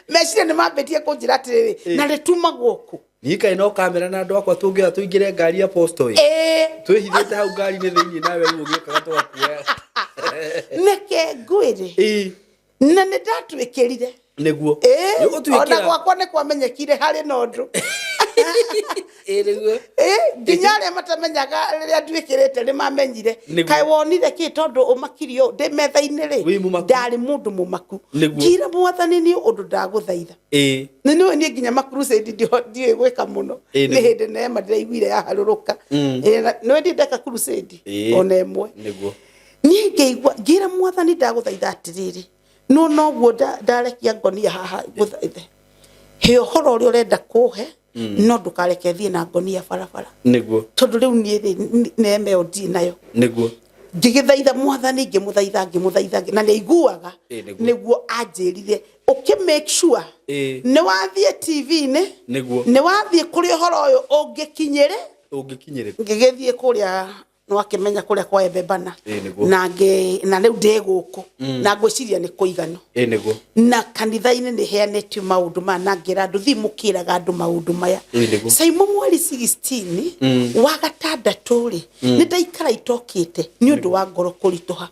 meciria ni mambetie kunjira atiriri na rituma guku nika ino kamera na andu akwa tungira tuingire ngari ya posto twihithite hau ngari ni thiini nawe riu ugiokaga twakuoya neke ngwire na ndatwikirire Niguo. Ona gwakwa nĩ kwamenyekire harĩ na ũndũ. Niguo. Nginya arĩa matamenyaga rĩrĩa nduĩkĩrĩte nĩ mamenyire. Kaĩ wonire kĩ tondũ ũmakirio ndĩ metha-inĩ rĩ? Ndarĩ mũndũ mũmaku. Ngĩra Mwathani nĩ ũndũ ndagũthaitha. Nĩ niĩ nginya ma-crusade ndiũĩ gwĩka mũno. Nĩ hĩndĩ Neema ndĩraiguire yaharũrũka. Nĩ ndeka crusade ona ĩmwe. Niĩ ngĩigua ngĩra Mwathani ndagũthaitha atĩrĩrĩ. No guo ndarekia ngonia haha gũthaithe. He ũhoro ũrĩa ũrenda kũhe no ndũkareke thiĩ na ngonia barabara. Nĩguo. Tondũ rĩu niĩ Neema ĩyo ndirĩ nayo. Nĩguo. Ngĩgĩthaitha Mwathani ngĩmũthaitha na nĩaiguaga nĩguo anjĩrire make sure nĩ wathiĩ TV-inĩ nĩ wathiĩ kũrĩa ũhoro ũyũ ũngĩkinyĩre ngĩgĩthiĩ kũrĩa no akimenya kuria kwa ebebana na rĩu ndĩ gũkũ na ngwĩciria nĩ kũiganu na kanitha-inĩ nĩ heanĩtio maũndũ maya na ngĩra andũ thimũkĩraga andũ maũndũ maya Saimo mweri 16 wa gatandatũ rĩ nĩ ndaikara itokĩte nĩ ũndũ wa ngoro kũritũha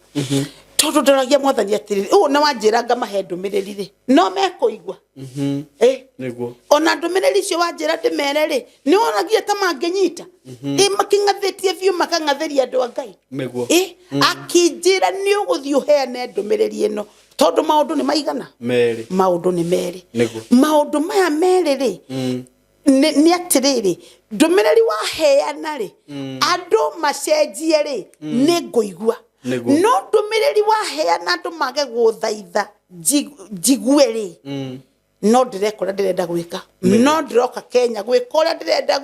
tondũ ndaragia Mwathani atĩrĩrĩ ũũ nĩ wanjĩra ngamahe ndũmĩrĩri rĩ no mekũigua nĩguo ona ndũmĩrĩri icio wanjĩra ndĩmere rĩ nĩ wonagia ta mangĩnyita making'athĩtie biũ makang'athĩria andũ a Ngai akĩnjĩra nĩ ũgũthiĩ ũheane ndũmĩrĩri ĩno tondũ maũndũ nĩ maigana maũndũ nĩ merĩ maũndũ maya merĩ rĩ nĩ atĩrĩrĩ ndũmĩrĩri waheana rĩ andũ macenjie rĩ nĩ ngũigua no ndũmĩrĩri waheana andũ mage gũthaitha njigue rĩ no ndĩrekora ndĩrenda gwĩka no ndĩroka Kenya gwĩka ũrĩa ndĩrenda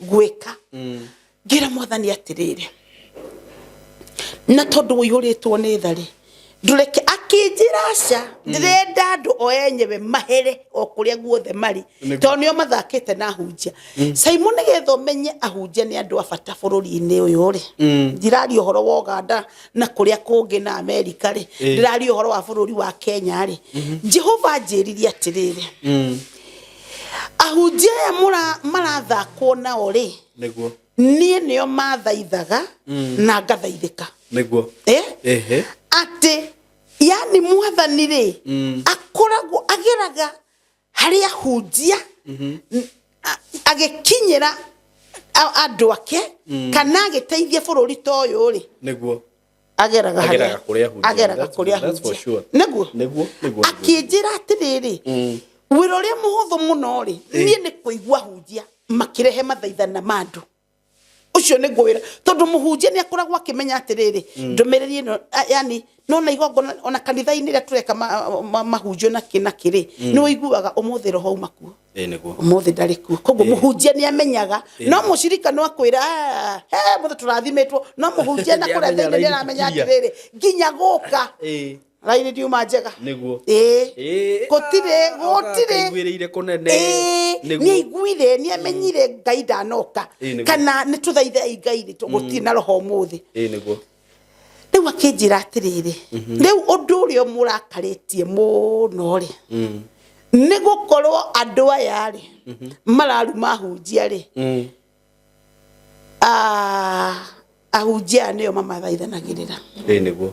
gwĩka ngĩra Mwathani atĩrĩrĩ na tondũ ũihũrĩtwo nĩ tha rĩ ndũreke akĩnjĩra aca ndĩrenda andũ o enyewe mahere o kũrĩa guothe marĩ tondũ nĩo mathakĩte na ahunjia Saimo nĩgetha ũmenye ahunjia nĩ andũ a bata bũrũri-inĩ ũyũ rĩ ndiraria ũhoro wa Uganda na kũrĩa kũngĩ na Amerika rĩ ndiraria ũhoro wa bũrũri wa Kenya rĩ Jehova njĩririe atĩrĩrĩ ahunjia aya marathakwo nao rĩ niĩ nĩo mathaithaga na ngathaithĩka ati yani Mwathani rĩ akoragwo ageraga harĩa ahunjia agĩkinyĩra andũ ake kana agĩteithia bũrũri ta ũyũ rĩ nĩguo ageraga kũrĩa ahunjia nĩguo akĩnjĩra atĩrĩrĩ wĩra ũrĩa mũhũthũ mũno rĩ niĩ nĩ kũigua ahunjia makĩrehe mathaithana ma andũ ucio nĩ ngwĩra tondũ mũhunjia nĩ akoragwo akĩmenya atĩrĩrĩ ndũmĩrĩri ĩno yani nona igongona ona kanitha-inĩ rĩa tureka mahunjio na kĩrĩ nĩ ũiguaga ũmũthĩ roho uma kuo ũmũthĩ ndarĩ kuo koguo mũhunjia nĩ amenyaga no mũcirika no akwĩra mũthĩ tũrathimĩtwo no mũhunjia na kũrĩa thĩinĩ nĩ aramenya atĩrĩrĩ nginya gũka raini ndiuma njega nĩguo gũtirĩ nĩ aiguire nĩ amenyire Ngai ndanoka kana nĩ tũthaithe Ngai gũtirĩ na roho ũmũthĩ rĩu akĩnjĩra atĩrĩrĩ rĩu ũndũ ũrĩa mũrakarĩtie mũno rĩ nĩ gũkorwo andũ aya rĩ mararuma ahunjia rĩ ahunjia nĩo mamathaithanagĩrĩra nĩguo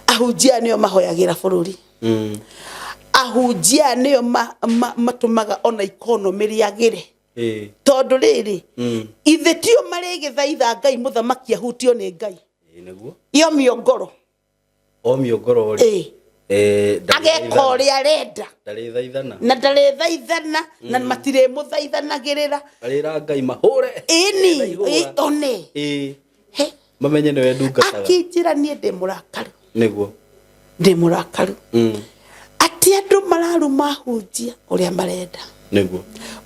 ahunjia nĩo mahoyagĩra bũrũri ahunjia nĩo matũmaga ona economy rĩagĩre tondũ rĩrĩ ithe tio marĩgĩthaitha Ngai mũthamaki ahutio nĩ Ngai yo mĩongoro ageka ũrĩa arenda na ndarĩthaithana na matirĩ mũthaithanagĩrĩra arĩra Ngai mahũre one mamenye nĩwe ndungataga akĩnjĩra niĩ ndĩ mũrakaru nĩguo ndĩ mũrakaru atĩ andũ mararuma ahunjia ũrĩa marenda nĩguo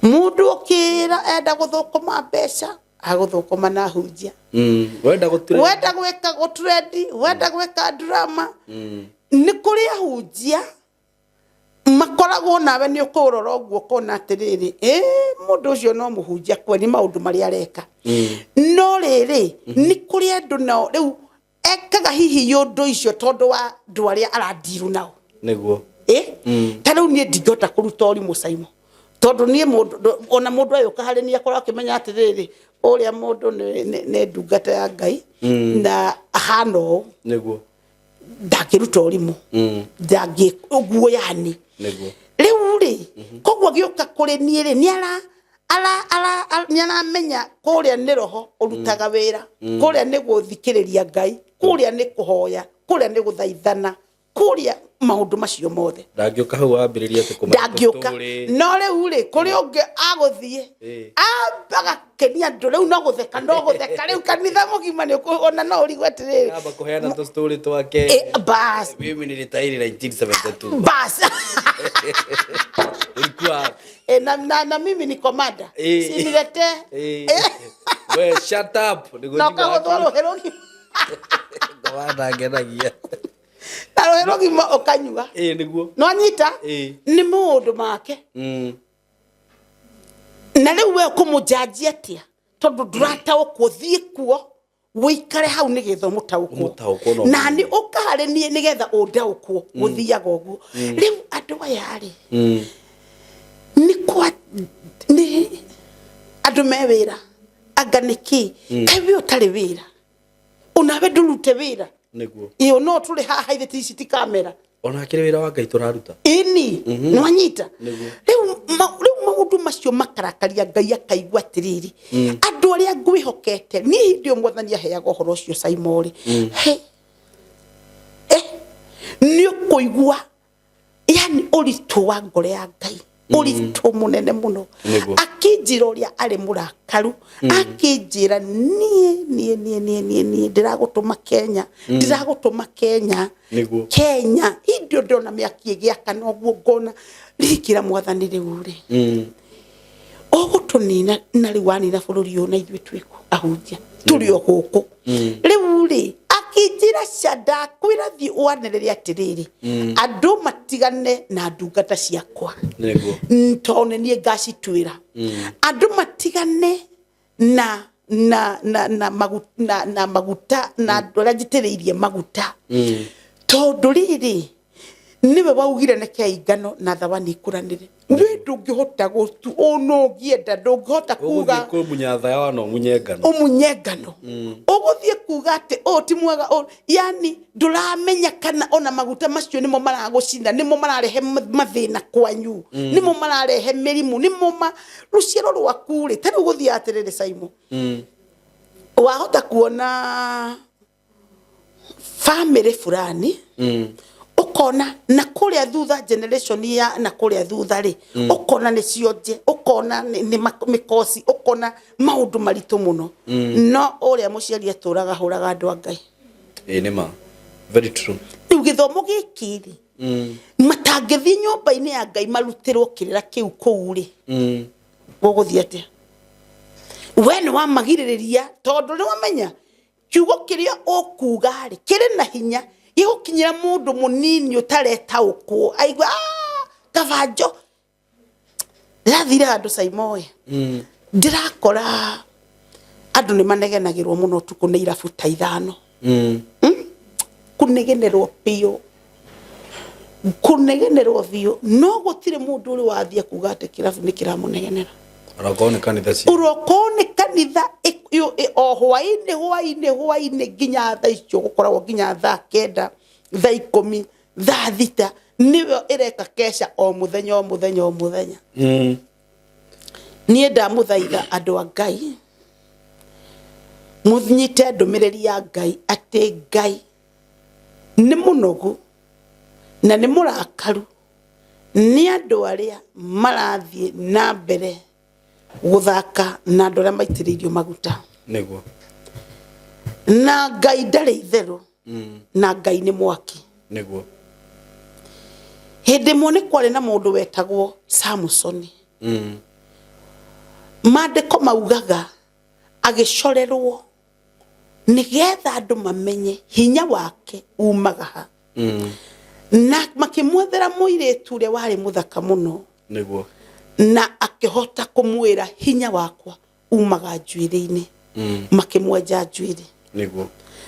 mũndũ ũkĩra enda gũthũkũma mbeca agũthũkũma na ahunjia wenda gwĩka gũtrendi wenda gwĩka drama nĩ kũrĩ ahunjia makoragwo nawe nĩ ũkũrora ũguo kona atĩrĩrĩ mũndũ ũcio no mũhunjia kweni maũndũ marĩa areka no rĩrĩ nĩ kũrĩ andũ nao rĩu ekaga hihi ũndũ icio tondũ wa andũ arĩa arandiru nao nĩguo ta rĩu niĩ ndingĩhota kũruta ũrimũ Saimo tondũ niĩ mũndũ ona mũndũ ayũka harĩ niĩ akorwo akĩmenya atĩrĩrĩ ũrĩa mũndũ nĩ ndungata ya Ngai na ahana ũũ nĩguo ndakiruta urimu ndangi uguo yani riu ri kogwo gioka kuri nie ri ni ala menya kuria ni roho urutaga wira kuria ni guthikiriria Ngai kuria ni kuhoya kuria ni guthaithana kuria maundu macio mothe ndangioka hau wambiriria ati kumenya no riu ri kuri ungi aguthie ambaga kenia ndu riu no gutheka riu kanitha mugima ni ona no urigwete ri aba kuheana to story twake bas mimi nilitairi 1972 bas ulikuwa na mimi ni komanda si nilete we shut up no kagodoro herogi gawada gedagia taro herogi mo okanyua niguo no anyita ni mundu make na riu we kumujajia atia tondu durata ukuthie kuo wikare hau ni githomo tauko na ni ukare ni getha undaukwo guthiaga uguo riu andu aya ri ni kwa ni andu me wira anga niki kai utari wira unawe ndurute wira niguo iyo no turi haha ithe ti kamera ona akire wira wa Ngai turaruta ini nwanyita riu maundu macio makarakaria Ngai akaigua atiriri andu aria ngwihokete ni ndio mwathani aheaga horo ucio Simon ni kuigua yani uritu wa ngore ya Ngai uritu munene muno akinjira uria ari murakaru akinjira nie ndiragutuma Kenya Kenya indio ndona miaki giaka no guo ngona rikira mwathani riu ri ogutunina na riwani na bururi ona ithui twiku ahunjia turi o guku riu ri akinjira shada kwira thi wanereria atiriri andu matigane na ndungata ciakwa ntone nie ngacitwira andu matigane na maguta na ndora njitiriirie maguta tondu riri niwe waugire neke ingano na thawani ikuranire we ndungihota gutu ono gienda ndungihota kuga ko munyatha ya no munyengano umunyengano uguthie kuga ati o ti mwega yani nduramenya kana ona maguta macio nimo maragucinda nimo mararehe mathina kwanyu nimo mararehe mirimu nimo ruciaro rwaku ri tari uguthie atirire Simon wahota kuona family fulani ukona na kuria thutha generation ya na kuria thutha ri ukona ni cionje ukona ni mikosi ukona maundu maritu muno no uria muciari aturaga huraga andu Ngai nima very true riu githomo gikiri matangithi nyumba-ini ya Ngai marutirwo kirira kiu kuu ri guguthie atia we ni wamagiririria tondu ni wamenya kiugo kiria ukuga ri kiri na hinya igukinyira mundu munini utareta ukwo aigwa kavanjo ndathira andu Simon ndirakora andu ni manegenagirwo muno tuku ni irabu ta ithano kunegenerwo pio kunegenerwo thio no gutire mundu uri wathia kuga ati kirabu ni kiramunegenera urokone kanitha o hwaini ginya thaa icio gukoragwo ginya thaa 9 thaa 10 thaa 6 niwe ireka kesha o muthenya nie ndamuthaitha andu a Ngai muthinyite ndumiriri ya Ngai ati Ngai ni munogu na ni murakaru ni andu aria marathie na mbere guthaka na ndora maitiririo maguta niguo na Ngai ndari itheru na Ngai ni mwaki niguo hindi mone kwari na mundu wetagwo Samson mandiko maugaga agicorerwo nigetha andu mamenye hinya wake umaga ha na makimwethera muiritu uria wari muthaka muno niguo na akihota kumwira hinya wakwa umaga njwiri-ini makimwenja njwiri niguo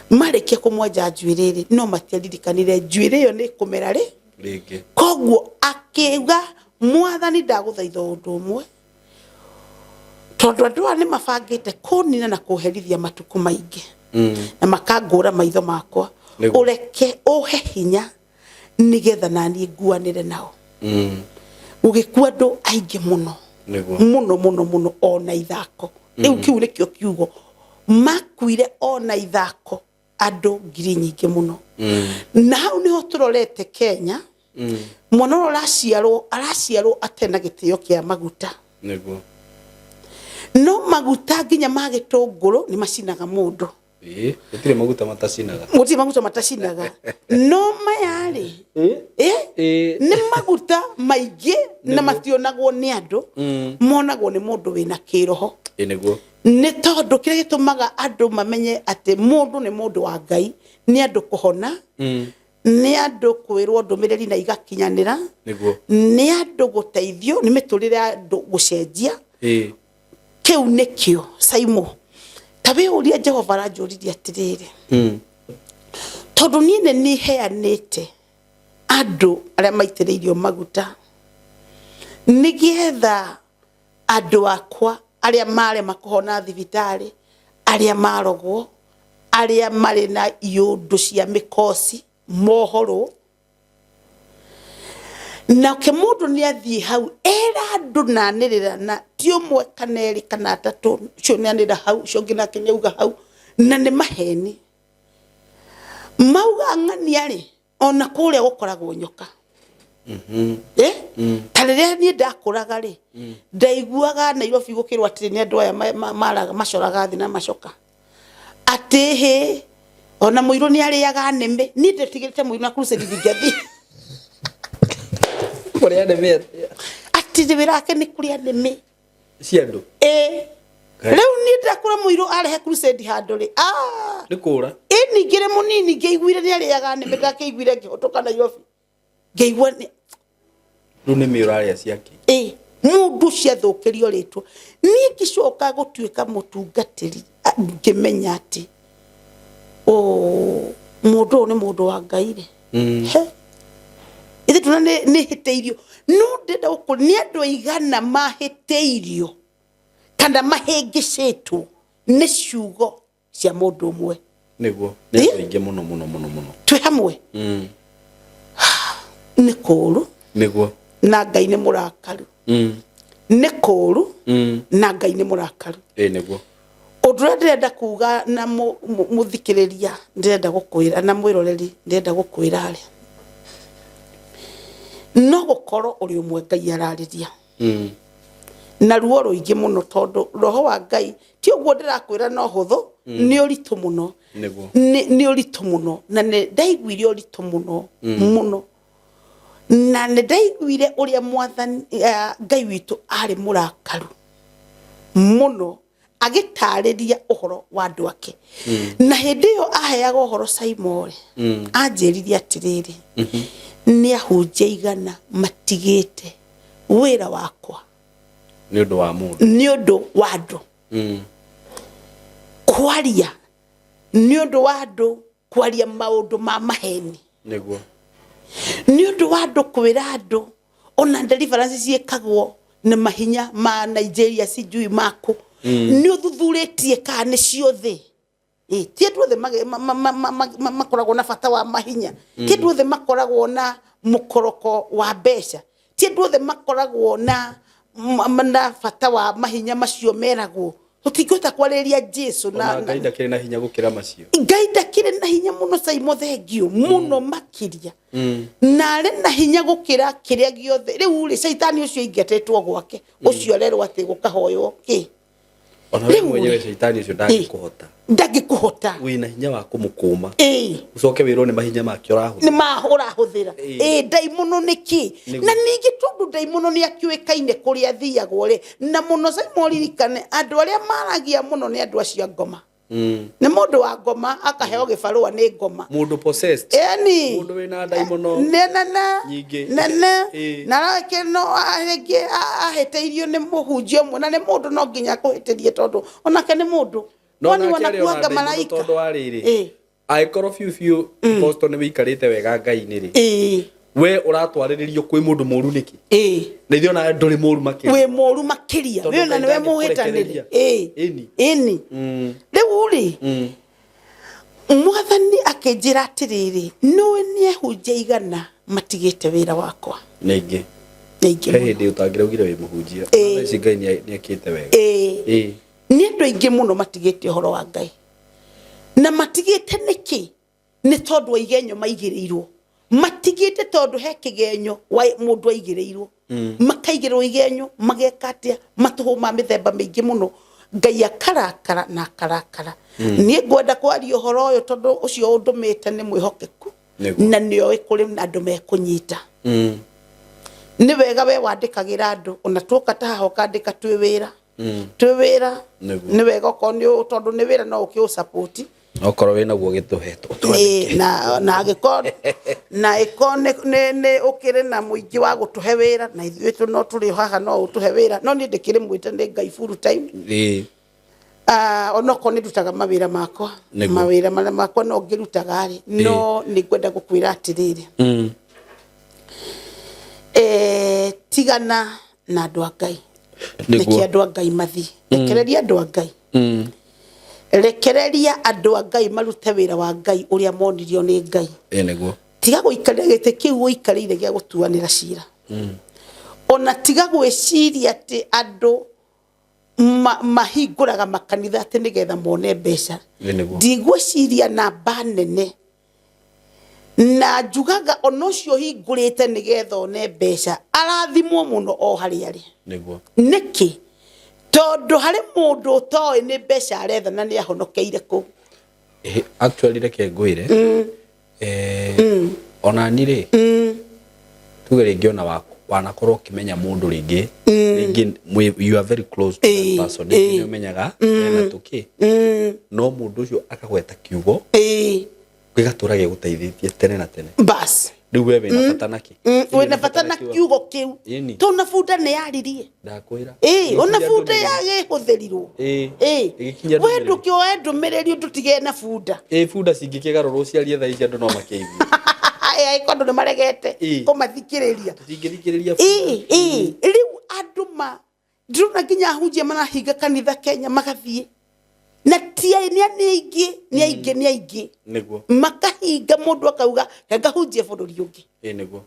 marikia kumwenja njwiri no matiaririkanire njwiri yo ni kumera ri ringi kogwo akiuga mwathani ndaguthaitha undu umwe tondu andu ni mabangite kunina na kuherithia matuku maingi na makangura maitho makwa ureke ohe hinya nigetha nani nguanire nao ugikua andu aingi muno muno ona ithako riu kiu nikio kiugo makuire ona ithako andu ngiri nyingi muno na hau niho turorete Kenya mwana araciarwo atena gitio kia maguta no maguta nginya magitunguru ni macinaga mundu gutire maguta matacinaga no mayari ni maguta maigi na mationagwo ni andu monagwo ni mundu wina kiroho niguo ni tondu kire gitumaga andu mamenye ati mundu ni mundu wa Ngai ni andu kuhona ni andu kwirwo ndumiriri na igakinyanira niguo ni andu guteithio ni miturire andu gucenjia kiu nikio Saimo tabe uria Jehova ranjuririe atiriri tondu ni heanite andu aria maitiriirio maguta nigetha andu akwa aria mare makuhona thibitari aria marogwo aria mari na iundu cia mikosi mohoro na kemundu ni athie hau era andu nanirira na ti umwe kana eri kana atatu cio ni anira hau cio ngina kinyauga hau na ni maheni mauga ng'ania ri ona kuria gukoragwo nyoka tariria ni ndakuraga ri ndaiguaga Nairobi gukirwa atiri ni andu aya maraga macoraga thi na macoka atihi ona muiru ni ariaga neme ni ndetigirite muiru na crusade ngigathi kuria neme ati ndibirake ni kuria neme ciandu riu ni ndakura muiru arehe crusade handu ri ni kura ni ngire munini ngeiguire ni ariaga neme ndakeiguire ngihotoka Nairobi ngeigua ni neme uraria ciake mundu ciathukirio ritwa ni ngicoka gutuika mutungatiri ngimenya ati mundu ni mundu wa Ngai ri ithe tuna ni hiteirio no ndenda gukuri ni andu igana mahiteirio kana mahengicitwo ni ciugo cia mundu umwe niguo ni ingi muno twi hamwe ni kuru niguo na Ngai ni murakaru ni kuru na Ngai ni murakaru niguo udure ndenda kuga na muthikiriria ndenda gukwira na mwiroreri ndenda gukwira ari no gukoro uri umwe Ngai arariria na ruo ruingi muno tondu roho wa Ngai ti uguo ndirakwira no huthu ni uritu muno niguo ni uritu muno na ne ndaiguire uritu muno muno na ne ndaiguire uria mwathani Ngai witu ari murakaru muno agitariria uhoro wa andu ake na hindi yo aheaga uhoro Saimore anjiririe atiriri ni ahunjia igana matigite wira wakwa ni undu wa mundu ni undu wa andu kwaria ni undu wa andu kwaria maundu ma maheni niguo ni undu wa andu kwira andu ona deliverance ciekagwo na mahinya ma Nigeria sijui mako ni uthuthuritie ka ni ciothe ti andu othe makoragwo na bata wa mahinya ti andu othe makoragwo na mukoroko wa mbeca ti andu othe makoragwo na bata wa mahinya macio meragwo tutingota kwariria Jesu na Ngai ndakire na hinya gukira macio Ngai ndakire na hinya muno Saimo thengio muno makiria na ari na hinya gukira kiria giothe riu ri Saitani ucio ingetetwo gwake ucio rerwo ati gukahoywo ona we mwenyewe Saitani ucio ndangikuhota wina hinya wa kumukuma ucoke wirwo ni mahinya make ni urahuthira ndaimono niki na ningi tondu ndaimono ni akiuikaine kuria thiagwo ri na muno Saimo ririkane andu aria maragia muno ni andu acio ngoma ni mundu wa ngoma akaheo gibarua ni ngoma mundu possessed mundu wina ndaimono nyingi na rake no aheteirio ni muhunjio mwe na ni mundu no nginya kuhitirie tondu onake ni mundu noni wanakuanga malaika tondu wariri aikoro fiu posto ni wikarite wega Ngai-ini ri we uratwariririo kwi mundu muru niki na ithio na nduri muru makiria we muru makiria we na niwe muhitaniri riu ri mwathani akenjira atiriri nowe niehunjia igana matigite wira wakwa Ningĩ hindi utangiraugire wi muhunjia ici Ngai ni akite wega ni andu aingi muno matigite horo wa Ngai na matigite niki ni tondu wa igenyo maigirirwo matigite tondu he kigenyo wa mundu aigirirwo makaigirwo igenyo magekatia matuhuma mithemba mingi muno Ngai akarakara na akarakara ni ngwenda kwaria horo uyu tondu ucio undumite ni mwihokeku na nio ikuri andu mekunyita ni wega we wandikagira andu ona tuka taho kandika twi wira ni wega ko ni tondu ni wira no uki support okorwo wina guo gituhetwo na agikon na ikone ne ukire na muingi wa gutuhe wira na ithuĩ tu no turi haha no utuhe wira no ni ndikire mwite ni Ngai full time onoko ni dutaga mawira makwa mawira mara makwa no ngirutaga ari no ni kwenda gukwira atiriri tigana na andu a Ngai niki andu a Ngai mathi rekereria andu a Ngai rekereria andu a Ngai marute wira wa Ngai uria monirio ni Ngai niguo tiga guikaria gite kiu uikarire gia gutuanira cira ona tiga gwiciria ati andu mahinguraga makanitha ati nigetha mone mbeca ndigwiciria na banene na jugaga onocio hingurite nigetha one mbeca arathimwo muno o hari ari niguo niki tondu hari mundu toy ni mbeca aretha na ni ahonokeire ku actually reke ngwire ona ni ri tuge ringi ona wanakorwo kimenya mundu ringi you are very close to that person ni umenyaga na tuki no mundu ucio akagweta kiugo gigatura giguteithithie tene na tene bas riu wewe na bata naki wena bata na kiugo kiu to na funda ne yaririe ndakwira ona funda yage gutherirwo we ndukio endumireri ndutige na funda funda cingikigarurwo ciarie thaa ici andu no makeigua kondo ni maregete kumathikiriria tingithikiriria riu andu ma nduruna nginya hunjia marahinga kanitha Kenya magathie na tia ni aingi niguo makahinga mundu akauga ngahunjia bururi ungi niguo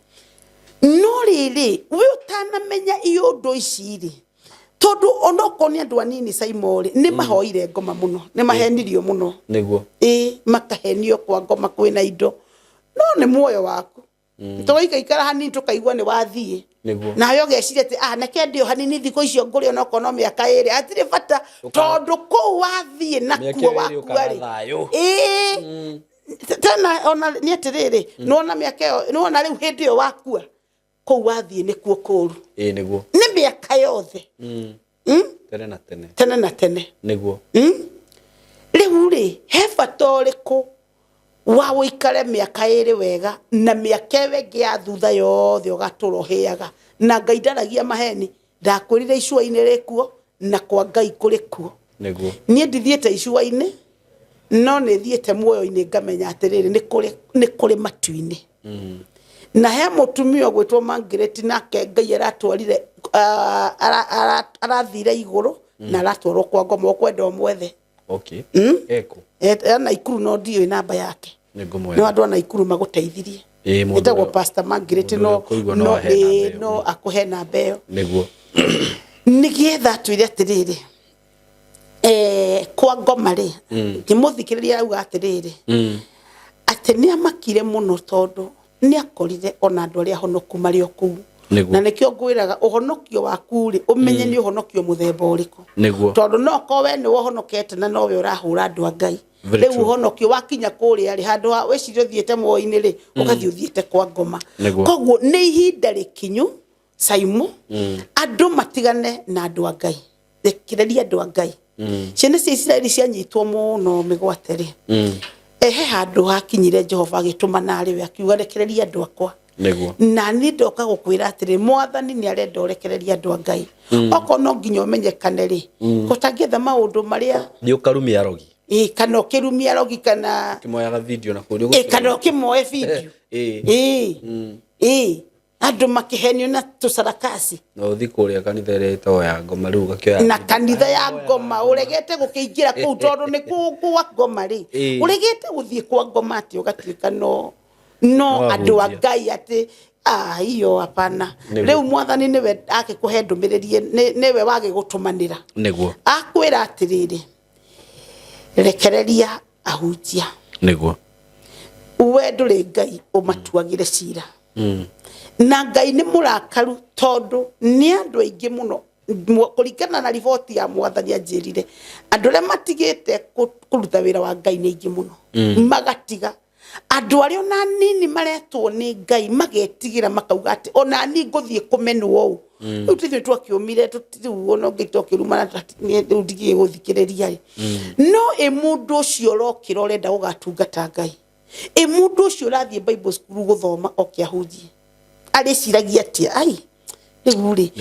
no riri we utanamenya iyo ndo iciri tondu onoko ni andu anini Saimori ni mahoire ngoma muno ni mahenirio muno niguo makahenio kwa ngoma kwina indo no ni muoyo waku toika ikara hanini tukaigua ni wathie na yo geciria ati na kendio hanini thiko icio nguri onoko no miaka iri atire bata tondu ko wathie na kuo waku ari tena ona ni atiriri no na miaka yo no na riu hindi yo wakua ko wathie ni kuo kuru niguo ni miaka yothe tene na tene niguo riu ri he fatoriku wa uikare miaka iri wega na miaka wengi ya thutha yothe ugaturoheaga na Ngai ndaragia maheni ndakwirire icua-ini rikuo na kwa Ngai kuri kuo niguo nie ndithiete icua-ini no ni thiete muoyo-ini ngamenya atiriri ni kuri matu-ini na he mutumia gwitwo Margaret nake Ngai aratwarire arathire iguru na aratwarwo kwa ngoma okwenda omwethe eko na ikuru no dio namba yake nigumwe andu ana ikuru maguteithirie etagwo Pastor Margaret no akuhe namba iyo niguo nigietha twire atiriri kwa ngoma ri ngimuthikiriria auga atiriri ati ni amakire muno tondu ni akorire ona andu aria honoku mari oku na nikio ngwiraga uhonokio waku ri umenye ni uhonokio muthemba uriku tondu no ko we ni wohonokete na no we urahura andu a Ngai riu uhonokio wakinya kuri ari handu ha wecirio thiete moini ri ugathi uthiete kwa ngoma koguo ni ihinda rikinyu Saimo andu matigane na andu a Ngai rekereria andu a Ngai ciana cia Israeli cianyitwo muno migwate ri he handu hakinyire Jehova agituma nari we akiuga rekereria andu akwa na ni ndoka gukwira atiri mwathani ni arenda urekereria andu a Ngai oko no nginya umenyekane ri gutangietha maundu maria ni ukarumia rogi kana ukirumia rogi kana kimoyaga video na kurio kana ukimoe video andu makihenio na tusarakasi no thikuria kanitha reto ya ngoma riu gakioya na kanitha ya ngoma uregete gukiingira kuu tondu ni kwa ngoma ri uregete guthie kwa ngoma ati ugatuika no andu a Ngai ati hiyo hapana riu mwathani niwe akikuhe ndumiririe niwe wage gutumanira niguo akwira atiriri rekereria ahunjia niguo we nduri Ngai umatuagire cira na Ngai ni murakaru tondu ni andu aingi muno kuringana na riboti ya mwathani anjirire andu aria matigite kuruta wira wa Ngai ni aingi muno magatiga andu aria ona nini maretwo ni Ngai magetigira makauga ati ona ni nguthie kumenwo u riu tithwe twakiumire tutiruona ngito kiruma ni ndigie guthikiriria no mundu ucio rokira urenda ugatungata Ngai mundu ucio rathie Bible school guthoma okiahunjie ariciragia atia ai riguri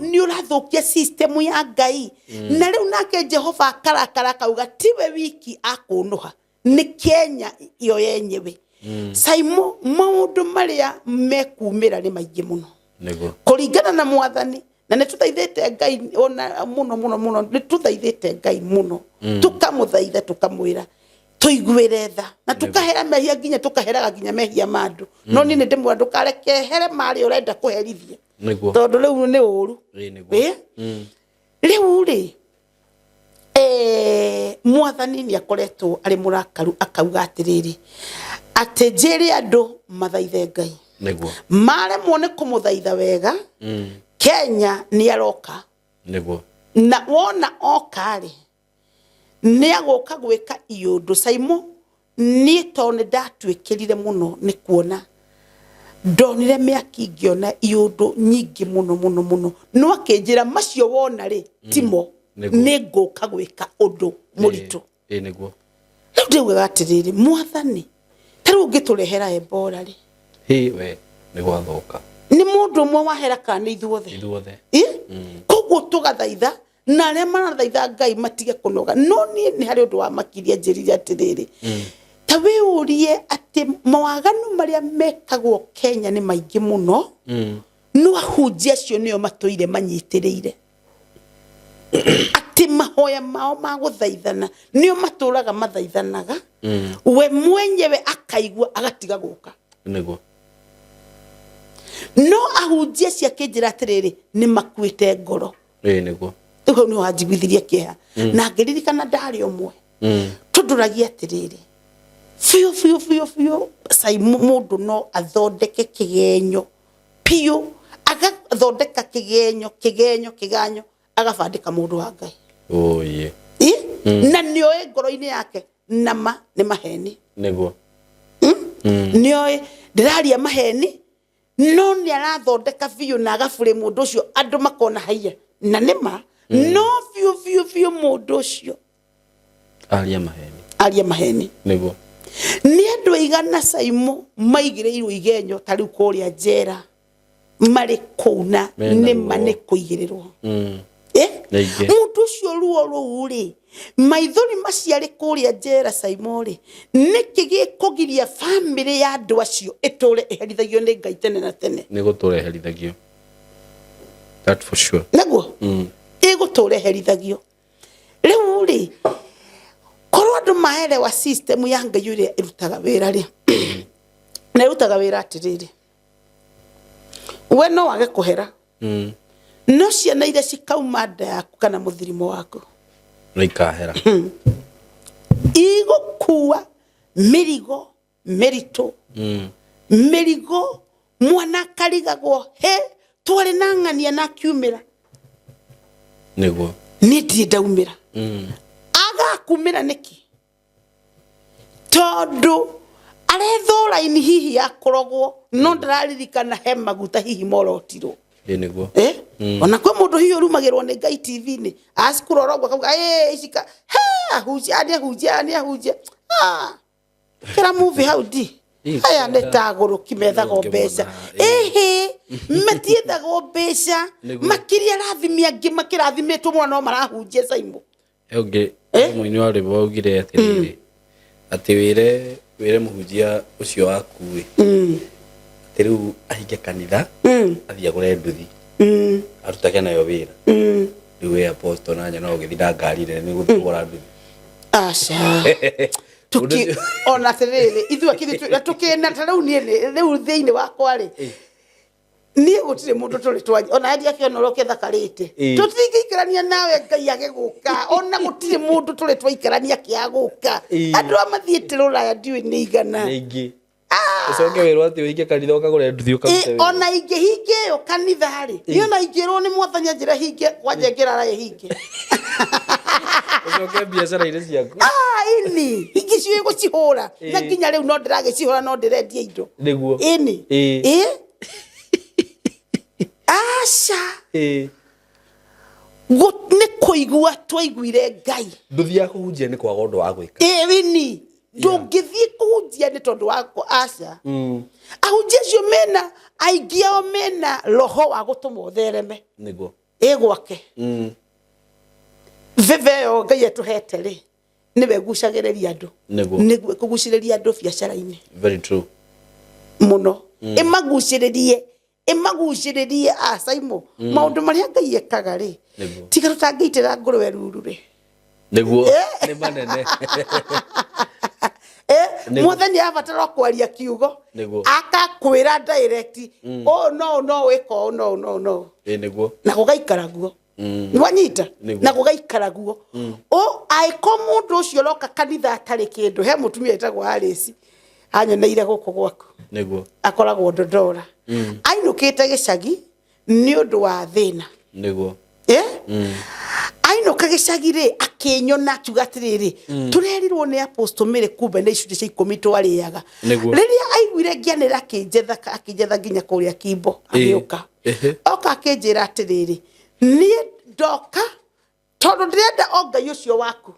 ni urathukia system ya Ngai na riu nake Jehova akarakara kauga tiwe wiki akunuha ni Kenya iyo yenyewe saimo maundu maria mekumira ni maingi muno nego kuringana na mwathani na ne tuthaithite Ngai ona muno ni tuthaithite Ngai muno tukamuthaitha tukamwira tuiguire tha na tukahera mehia nginya tukaheraga nginya mehia mandu no ni ndi mwandu kareke here mari urenda kuherithia niguo tondu riu ni uru niguo riu ri mwathani ni akoretwo ari murakaru akauga atiriri ati njiri andu mathaithe Ngai niguo mare muone kumuthaitha wega Kenya ni aroka niguo na wona okari ni agoka gwika iundu saimo ni tone ndatwikirire muno ni kuona ndonire miaki ngiona iundu nyingi muno no akinjira macio wona ri timo ni ngoka gwika undu muritu niguo riu ndiugaga atiriri mwathani taru ngiturehera Ebola ri we niguo athoka ni mundu mwe wahera kana ithuothe koguo tugathaitha na aria marathaitha Ngai matige kunoga no ni hari undu wa makiria njirire atiriri ta we urie ati mawaganu maria mekagwo Kenya ni maingi muno no ahunjia cio nio matuire manyitiriire ati mahoya mao maguthaithana nio maturaga mathaithanaga we mwenyewe akaigua agatiga guka niguo no ahunjia cia kinjira atiriri ni makuite ngoro niguo tuko ni wajigwithiria kiha na ngiririkana ndari omwe tuduragia atiriri fio sai mundu no athondeke kigenyo pio agathondeka kigenyo agabandika mundu wa Ngai na nioe ngoro-ini yake nama ni maheni niguo nioe ndiraria maheni no ni arathondeka fio na agabure mundu ucio andu makona haiya na nima no fio mundu ucio aria maheni niguo ni andu igana saimo maigireirwo igenyo tariu kuria njera mari kuna ni mane kuigirirwo mundu ucio ruo ruri maithori maciari kuria njera saimo ri niki gikugiria family ya andu acio iture iherithagio ni Ngai tene na tene niguture iherithagio that for sure naguo iguture iherithagio riu ri korwo andu maelewa system ya Ngai uria irutaga wira ri na irutaga wira atiriri we no wage kuhera no ciana iria cikauma nda yaku kana muthirimo waku no ikahera igukua mirigo meritu mirigo mwana karigagwo he twari na ng'ania na kiumira niguo ni ndie ndaumira agakumira niki tondu arethora ini hihi akorogwo no ndararirikana he maguta hihi morotirwo niguo ona kwa mundu hiyo rumagirwo ni Ngai TV ni asikurorogwa kauga icika ahunjia kira movie how di aya netaguru kimethago mbeca metiethago mbeca makiria rathimia ngi makirathimitwo mwana no marahunjia saimo Euge muini wa rwimbo augire atiriri ati wire muhunjia ucio waku Teru ahinge kanitha athia gure nduthi arutage nayo wira riu apostle nanya no githira ngari ni gutwara nduthi aca tuki ona terere ithu akithitu tukina tarau ni riu thiini wakwa ri nie gutire mundu tuli twanyi ona hadi akiona roke thakarite tutingiikarania nawe Ngai agiguka ona gutire mundu tuli twaikarania kiaguka andu amathiite ruraya ndiwe ni igana ningi ucoke wirwo ati uige kanitha ukagure nduthi ukarute ona ingihinge yo kanitha ri niona ingirwo ni mwathanya njira hinge wajengera ra hinge ucoke biacara ire ciaku ini ingicio gucihura na nginya riu no ndiragicihura no ndirendia indo niguo ini aca ni kuigua twaiguire Ngai nduthi ya kuhunjia ni kwaga undu wa gwika wini ndungithie kuhunjia ni tondu wako aca ahunjia cio mena aingi ao mena roho wa gutuma uthereme niguo gwake veveo Ngai etuhete ri niwe gucagiriria andu niguo kuguciriria andu biacara-ini very true muno imaguciririe acaimo maundu maria Ngai ekaga ri tiga rutangiitira ngurwe ruru ri niguo ni manene muthenya abatara kwaria kiugo akakwira direct oh no wiko no niguo na gugaikara guo nwanyita na gugaikara guo aiko mundu ucio roka kanitha atari kindu he mutumia etagwo Alice anyoneire guku gwaku niguo akoragwo Ndondora ainukite gicagi ni undu wa thina niguo ainuka gicagi ri akinyona akiuga atiriri turerirwo ni Apostle Mary kumbe ni icunjĩ cia 10 twariaga riria aiguire ngianira akinjetha nginya kuria Kimbo agĩũka oka akinjira atiriri nie ndoka tondu ndirenda o Ngai ucio waku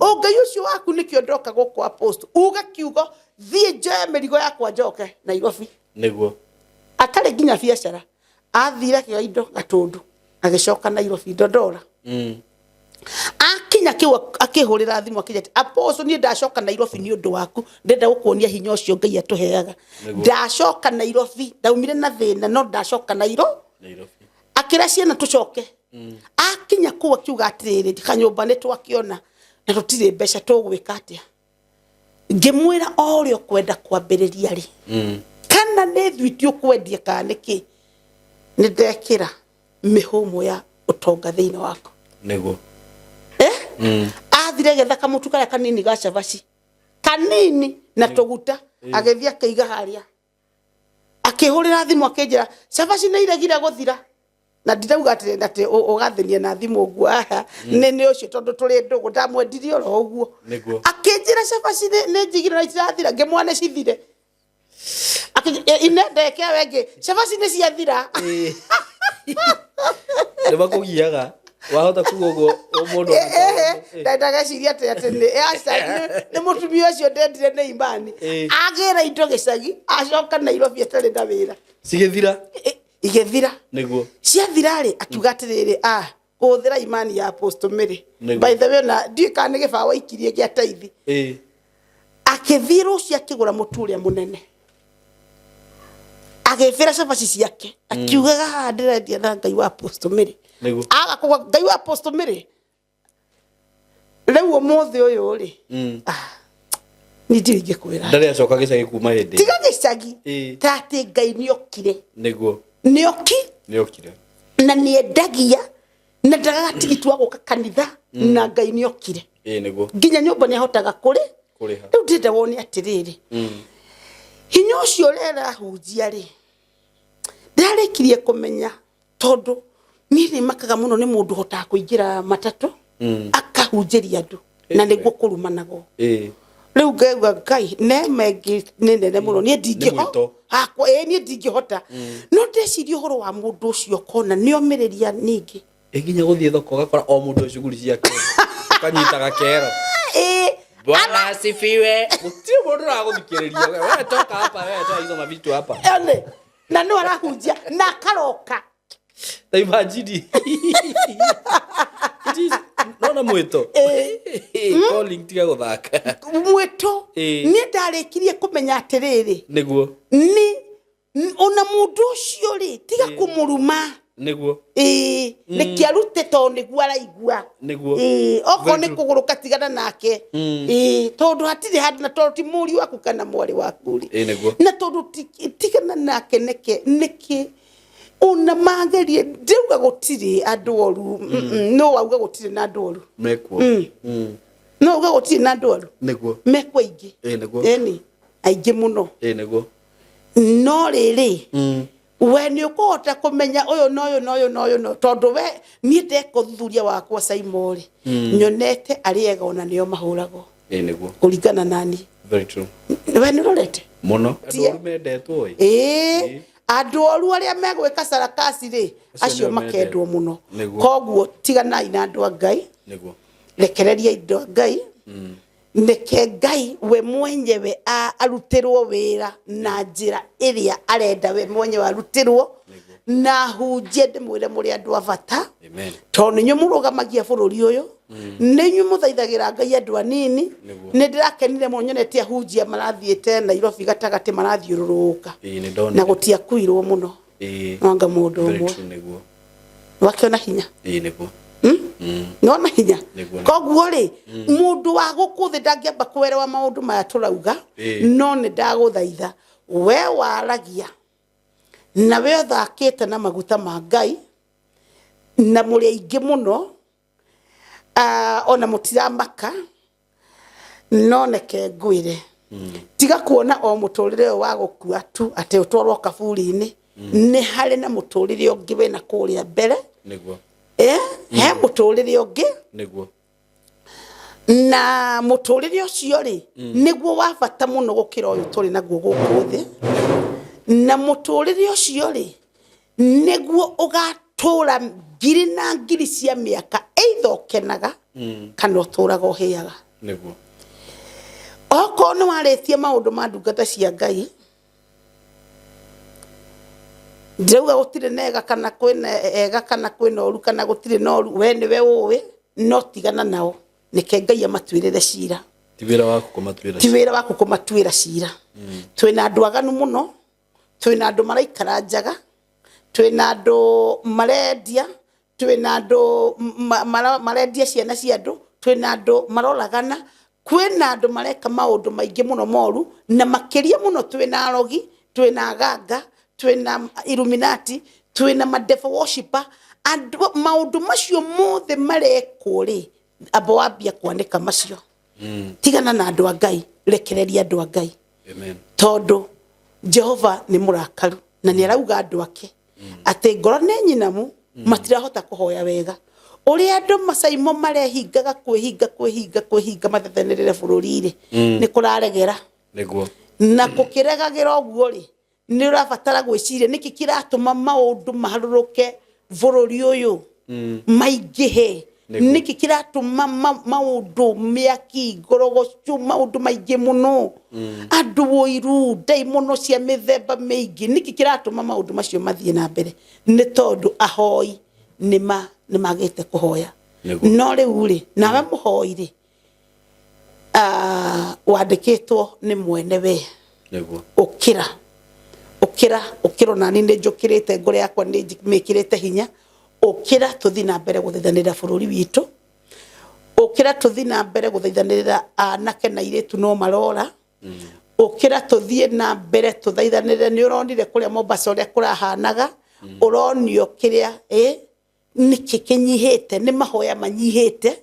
o Ngai ucio waku nikio ndoka guku Apostle uga kiugo thie njoe mirigo yakwa njoke Nairobi niguo atari nginya biacara athire kĩindo Gatundu agicoka Nairobi Ndondora akinya kiwa akihurira thimu akije Apostle ni ndacoka Nairobi ni undu waku ndenda gukuonia hinya ucio Ngai atuheaga ndacoka Nairobi ndaumire na thina no ndacoka Nairobi akira ciana tucoke akinya kuwa kiuga atiriri kanyumba ni twakiona na tutire mbeca tugwika atia ngimwira orio kwenda kwambiriria ri kana ni thwiti ukwendia kaniki ni ndekira mihumo ya utonga thiini wako niguo athire getha kamutu karia kanini ga cabaci kanini na tuguta agethia kaiga haria akihurira thimu akinjira cabaci ni iregire guthira na ndirauga ati ugathenie na thimu uguo ni ucio tondu turi ndugu ndamwendirie oro uguo akinjira cabaci ni njigire na itirathira ngimwane cithire inendeke wenge cabaci ni ciathira ni bakugiaga wahota kugogo omundu ndaga ciria ati ni mutumia ucio ndendire ni imani agira indo gicagi acoka Nairobi atari na wira igethira niguo ciathira ri akiuga atiriri kuthira imani ya Apostle Mary by the way na ndikane gibawa ikirie gia taithi akithira ucio akigura muturia munene agefira cabaci ciake akiugaga handirendia na Ngai wa Apostle Mary agakuga Ngai wa Apostle Mary riu umuthi uyu ri ni ndiringe kwira ndari acoka gicagi kuma hindi tiga gicagi tati Ngai niokire niguo niokire na niendagia na ndagaga tigiti wa guka kanitha na Ngai niokire niguo nginya nyumba ni ahotaga kuriha riu ndenda wone atiriri hinya ucio rera hunjia ri ndarikirie kumenya tondu ni makaga muno ni mundu hotaga kuingira matatu akahunjiria andu na niguo kurumanago riu ngauga Ngai nemengi ni nene muno ni ndingiho akwa ni ndingihota no ndeciria uhoro wa mundu ucio kona ni omiriria ningi nginya guthie thoko gakora o mundu shughuli ciake kanyitaga kero Bwana asifiwe mutio mundu raguthikiriria wewe toka hapa wewe toa hizo mavitu hapa na no arahunjia na karoka imagine ona mwito calling tiga guthaka mwito ni ndarikirie kumenya atiriri niguo ni ona mundu ucio ri tiga kumuruma niguo ni kiarute to niguo araigua niguo oko ni kuguruka tigana nake tondu hatiri handu na tondu ti muri waku kana mwari waku ri niguo na tondu tigana nake niki ona magerie ndeuga gutiri andu oru no auga gutiri na andu oru mekuo no auga gutiri na andu oru niguo meko ingi niguo eni aingi muno niguo no riri we ni ukuhota kumenya uyu no tondu we ni ndeko thuthuria wakwa Saimori nyonete ariega ona nio mahurago niguo kuringana nani very true we ni rorete muno andu mendetwo andu oru aria megwika sarakasi ri acio makendwo muno koguo tigana ina andu Ngai niguo rekereria indo Ngai neke Ngai we mwenyewe arutirwo wira na njira iria arenda we mwenyewe arutirwo na hunjie ndimwire muri andu avata amen to ninyu murugamagia bururi uyu ninyu muthaithagira Ngai andu anini ni ndirakenire munyonetie hunjia marathiete Nairobi gatagati marathiururuka na gutia kuirwo muno nonga mundu umwe wakiona hinya niguo nona hinya koguo ri mundu wa gukuthi ndangiamba kwerewa maundu maya turauga no ni ndaguthaitha we waragia na we thakite na maguta ma Ngai na muri aingi muno ona mutiramaka no neke ngwire tiga kuona o muturire wa gukua tu ate utwarwo kaburi-ini ni hari na muturire ungi wena kuria mbere niguo he muturire ungi niguo na muturire ucio ri niguo wa bata muno gukira uyu turi naguo guku thi na muturire ucio ri niguo ugatura ngiri na ngiri cia miaka either kenaga kana uturaga uhiaga niguo oko no waretie maundu ma ndungata cia Ngai ndauga gutire nega kana kwina oru kana gutire noru we ni we uwe no tigana nao nike Ngai amatwirire cira ti wira waku kumatwira cira twina andu aganu muno twina andu maraikara njaga twina andu marendia twina andu marendia ciana cia andu twina andu maroragana kwina andu mareka maundu maingi muno moru na makiria muno twina arogi twina ganga twina Illuminati twina madevil worshipper andu maundu macio mothe marekwo ri abo wambia kwanika macio tigana na andu Ngai rekereria andu Ngai amen tondu Jehova ni murakaru na ni arauga andu ake ate ngoro ne nyinamu matirahota kuhoya wega uri andu Masaimo marehingaga kwihinga mathethenerere bururi-ri ni kuraregera niguo na kukiregagira oguo ri ni urabatara gwiciria niki kiratuma maundu maharuruke bururi uyu maingihe niki kiratuma maundu miaki ngorogocu maundu maingi muno andu oiru daimono cia mithemba mingi niki kiratuma maundu macio mathie na mbere ni tondu ahoi ni magite kuhoya no riu ri nawe muhoi ri wandikitwo ni mwene we niguo ukira na ninde njukirite ngore yakwa ni mikirite hinya ukira tuthi na mbere guthaithanira bururi witu ukira tuthi na mbere guthaithanira anake na iretu no marora ukira tuthie na mbere tuthaithanire ni uronire kuria Mombasa uria kurahanaga uronio kiria niki kinyihite ni mahoya manyihite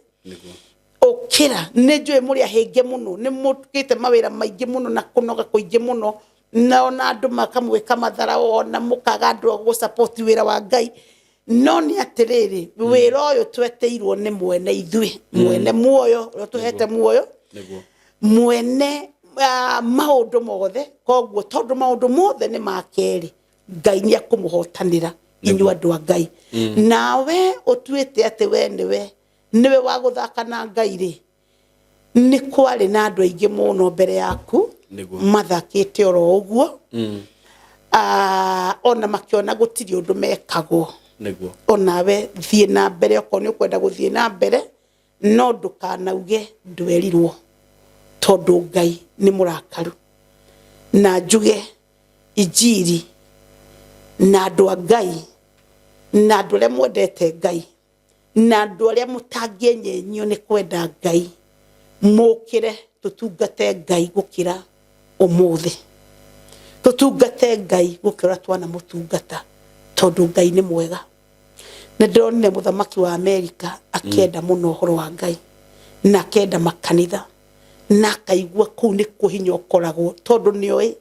ukira ni njui muri ahinge muno ni mukite mawira maingi muno na kunoga kuingi muno na ona andu makamwika mathara ona mukaga andu go support wira wa Ngai no ni atiriri wira uyu tweteirwo ni mwene ithui mwene muoyo tuhete muoyo mwene maundu mothe koguo tondu maundu mothe ni makeri Ngai ni akumuhotanira inyu andu a Ngai nawe utwite ati we niwe wa guthaka na Ngai ri ni kwari na andu aingi muno mbere yaku mathakite oro uguo ona makiona gutiri undu mekagwo niguo onawe thie na mbere okoni ukwenda guthie na mbere no ndukanauge ndwerirwo tondu Ngai ni murakaru na njuge Injiri na andu a Ngai na andu aria mwendete Ngai na andu aria mutangĩenyenyio ni kwenda Ngai mukire tutungate Ngai gukira umuthi tutungate Ngai gukira twana mutungata tondu Ngai ni mwega na ndonire muthamaki wa America akienda muno horo wa Ngai na akenda makanitha na kaigua kuu ni kuhinya ukoragwo tondu nioi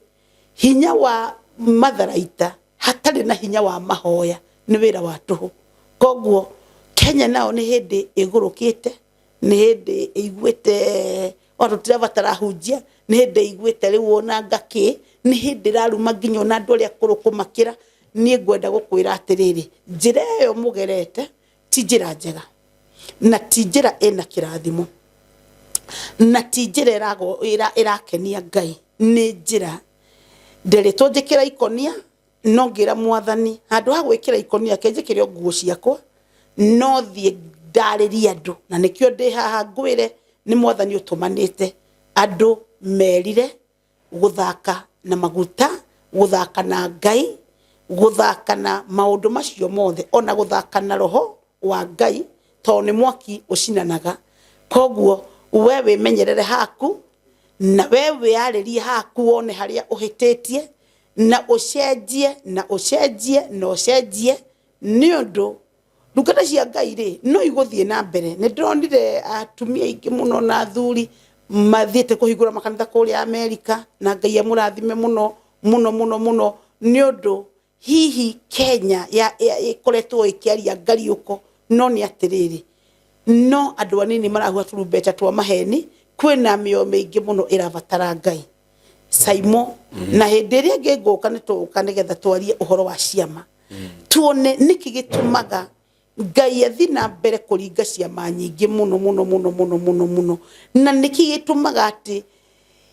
hinya wa matharaita hatari na hinya wa mahoya ni wira wa tuhu koguo Kenya nao ni hindi igurukite ni hindi igwete watu tirabatara hujia ni hindi igwete riu ona ngaki ni hindi raruma nginya na andu aria kurukumakira ni ngwenda gukwira atiriri njira yo mugerete ti njira njega na ti njira ina kirathimo na ti njira irakenia Ngai ni njira nderetwo njikira ikonia no ngira mwathani handu ha gwikira ikonia kenjikire nguo ciakwa no thie ndariria andu na nikio ndi haha ngwire ni mwathani utumanite andu merire guthaka na maguta guthaka na Ngai guthaka na maundu macio mothe ona guthaka na roho wa Ngai to ni mwaki ucinanaga koguo wewe menyerere haku na wewe aririe haku one haria uhitetie na ucenjie na ucenjie na ucenjie ni undu ndungata cia Ngai ri no iguthie na mbere ni ndonire atumia ingi muno na athuri mathiete kuhingura makanitha kuri America na Ngai amurathime muno muno muno muno ni undu hihi Kenya ya ikoretwo ikiaria ngariuko no ni atiriri no andu anini marahua turumbeta twa maheni kwina mio mingi muno irabatara Ngai Saimo na hindi ria nginguka nituka nigetha twarie uhoro wa ciama tuone niki gitumaga Ngai athi na mbere kuringa ciama nyingi muno muno muno muno muno muno na niki gitumaga ati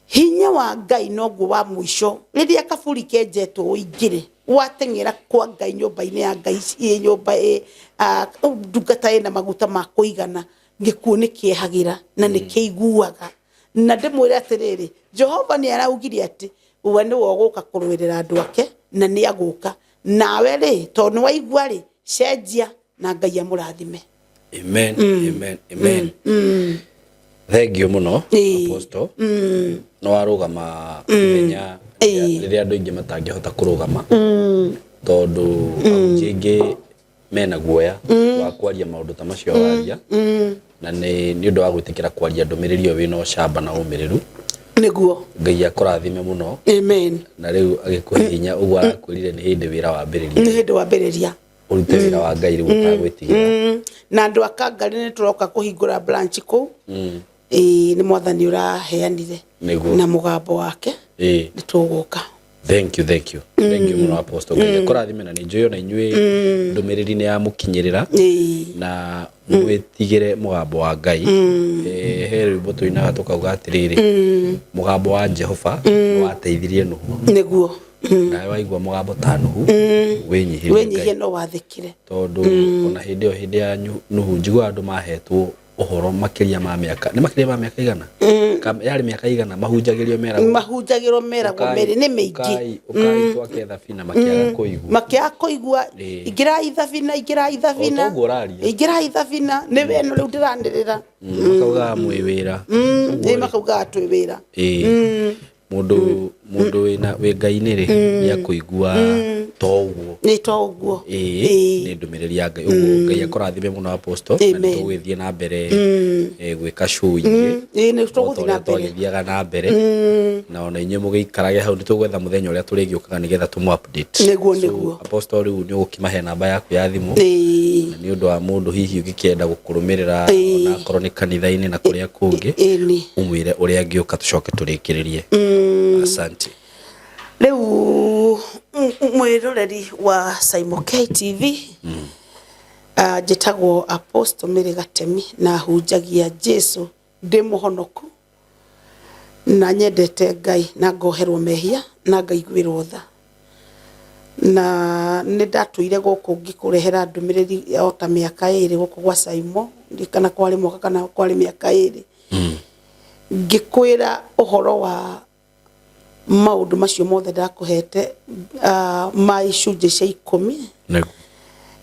hinya wa Ngai noguo wa mwisho riria kaburi kenjetwo uingire watengera kwa Ngai nyumba-ini ya Ngai nyumba ndungata ina maguta ma kuigana ngikuo nikiehagira na nikiiguaga na ndimwire atiriri Jehova ni araugire ati we ni woguka kurwirira andu ake na ni aguka nawe ri to ni waigua ri cenjia na Ngai amurathime. Amen. Amen. Amen. Thank you muno Apostle. No warugama menya riria andu ingi matangihota kurugama tondu jingi mena guoya wa kwaria maundu ta macio waria na ni undu wa gwitikira kwaria ndumiriri wina ucamba na umiriru niguo Ngai akurathime muno. Amen. Na riu agikuhinya uguo arakwirire ni hindi wira wa mbiriria ni hindi wa mbiriria urute wira wa Ngai riu utagwitigira na andu akangari ni turoka kuhingura branch ku ni mwathani uraheanire na mugambo wake ni tuguka. Thank you, thank you. Thank you muno Apostle. Ngai akurathime na ninjoyo na inyue ndumiriri ni ya mukinyirira na mwitigire mugambo wa Ngai he rwimbo tuinaga tukauga atiriri mugambo wa Jehova wateithirie nuhu niguo na waigua mugambo ta nuhu wenyihie no wathikire tondu ona hindi o hindi ya nuhu njigua andu mahetwo uhoro makiria ma miaka ni makiria ma miaka igana yari miaka igana mahunjagirwo meragwo meri ni mingi ukai twaketha bina makiaga kuigua ingira ithabina ingira ithabina ni weno riu ndirandirira makauga mwewira makauga atwewira mundu wina we Ngai ni ri ni akuigua toguo ni toguo ni ndumiriri ya Ngai uguo Ngai akurathime muno Apostle na tugwithie na mbere gwika show ingi ni tugwithie na mbere twagithiaga na mbere na ona inye mugiikarage hau nitugwetha muthenya uria turigiokaga nigetha tumu update niguo Apostle riu ni ugukimahe namba yaku ya thimu na ni undu wa mundu hihi ugikienda gukurumirira ona korwo ni kanitha-ini na kuria kungi umwire uria ngioka tucoke turikiririe. Asante. Leo mwiroreri wa Saimo K TV jetagwo Apostle Mary Gatemi na hunjagia Jesu ndi muhonoku na nyendete Ngai na ngoherwo mehia na ngaiguirwo tha na nä ndatå gåkå ngä kå rehera ndå mä rä ri o ta mä aka ä rä gå kå gwa Saimo kana kwarä mwaka kana kwarä mä aka ä rä ngä kwä ra å horo wa maundu macio mothe ndakuhete ma icunjĩ cia 10